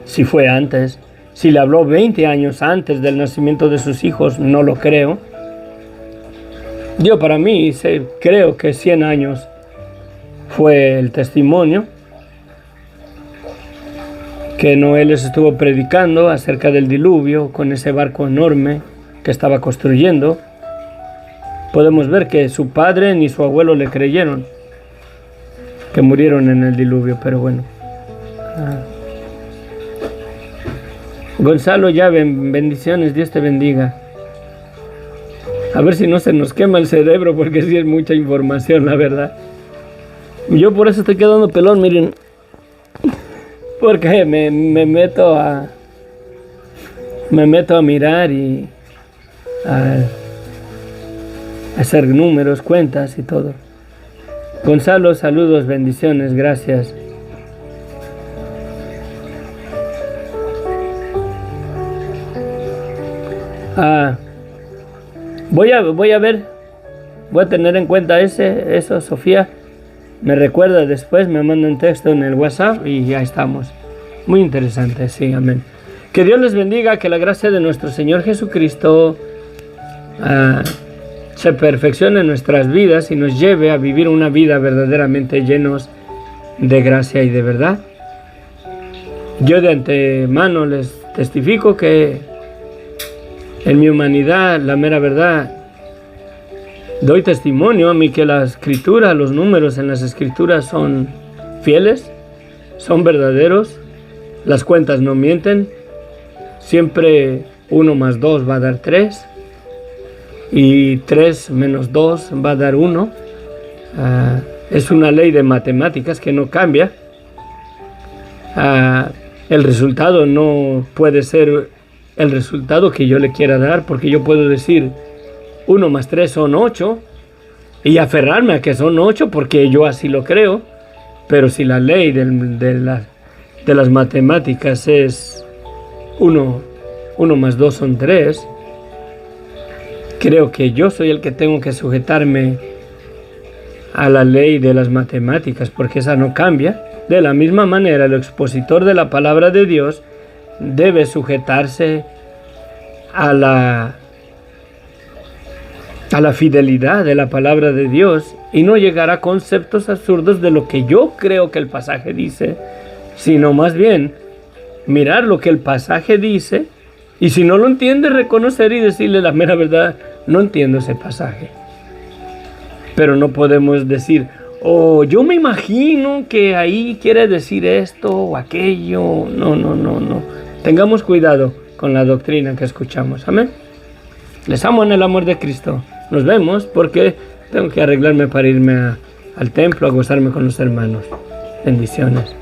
Si fue antes, si le habló 20 años antes del nacimiento de sus hijos, no lo creo. Yo para mí creo que 100 años fue el testimonio que Noé les estuvo predicando acerca del diluvio con ese barco enorme que estaba construyendo. Podemos ver que su padre ni su abuelo le creyeron, que murieron en el diluvio, pero bueno. Gonzalo Llave, bendiciones, Dios te bendiga. A ver si no se nos quema el cerebro, porque sí es mucha información, la verdad. Yo por eso estoy quedando pelón, miren. Porque me meto a mirar y a hacer números, cuentas y todo. Gonzalo, saludos, bendiciones, gracias. Voy a ver, voy a tener en cuenta eso, Sofía. Me recuerda después, me manda un texto en el WhatsApp y ya estamos. Muy interesante, sí, amén. Que Dios les bendiga, que la gracia de nuestro Señor Jesucristo se perfeccione en nuestras vidas y nos lleve a vivir una vida verdaderamente llenos de gracia y de verdad. Yo de antemano les testifico que en mi humanidad, la mera verdad, doy testimonio a mí que la escritura, los números en las escrituras son fieles, son verdaderos, las cuentas no mienten, siempre 1 más 2 va a dar 3 y 3 menos 2 va a dar 1. Es una ley de matemáticas que no cambia. El resultado no puede ser el resultado que yo le quiera dar, porque yo puedo decir 1 más 3 son 8 y aferrarme a que son 8 porque yo así lo creo. Pero si la ley de las matemáticas es 1 más 2 son 3, creo que yo soy el que tengo que sujetarme a la ley de las matemáticas, porque esa no cambia. De la misma manera, el expositor de la palabra de Dios debe sujetarse a la fidelidad de la palabra de Dios y no llegar a conceptos absurdos de lo que yo creo que el pasaje dice, sino más bien mirar lo que el pasaje dice, y si no lo entiende, reconocer y decirle la mera verdad: no entiendo ese pasaje. Pero no podemos decir: yo me imagino que ahí quiere decir esto o aquello. No. Tengamos cuidado con la doctrina que escuchamos. Amén. Les amo en el amor de Cristo. Nos vemos, porque tengo que arreglarme para irme al templo a gozarme con los hermanos. Bendiciones.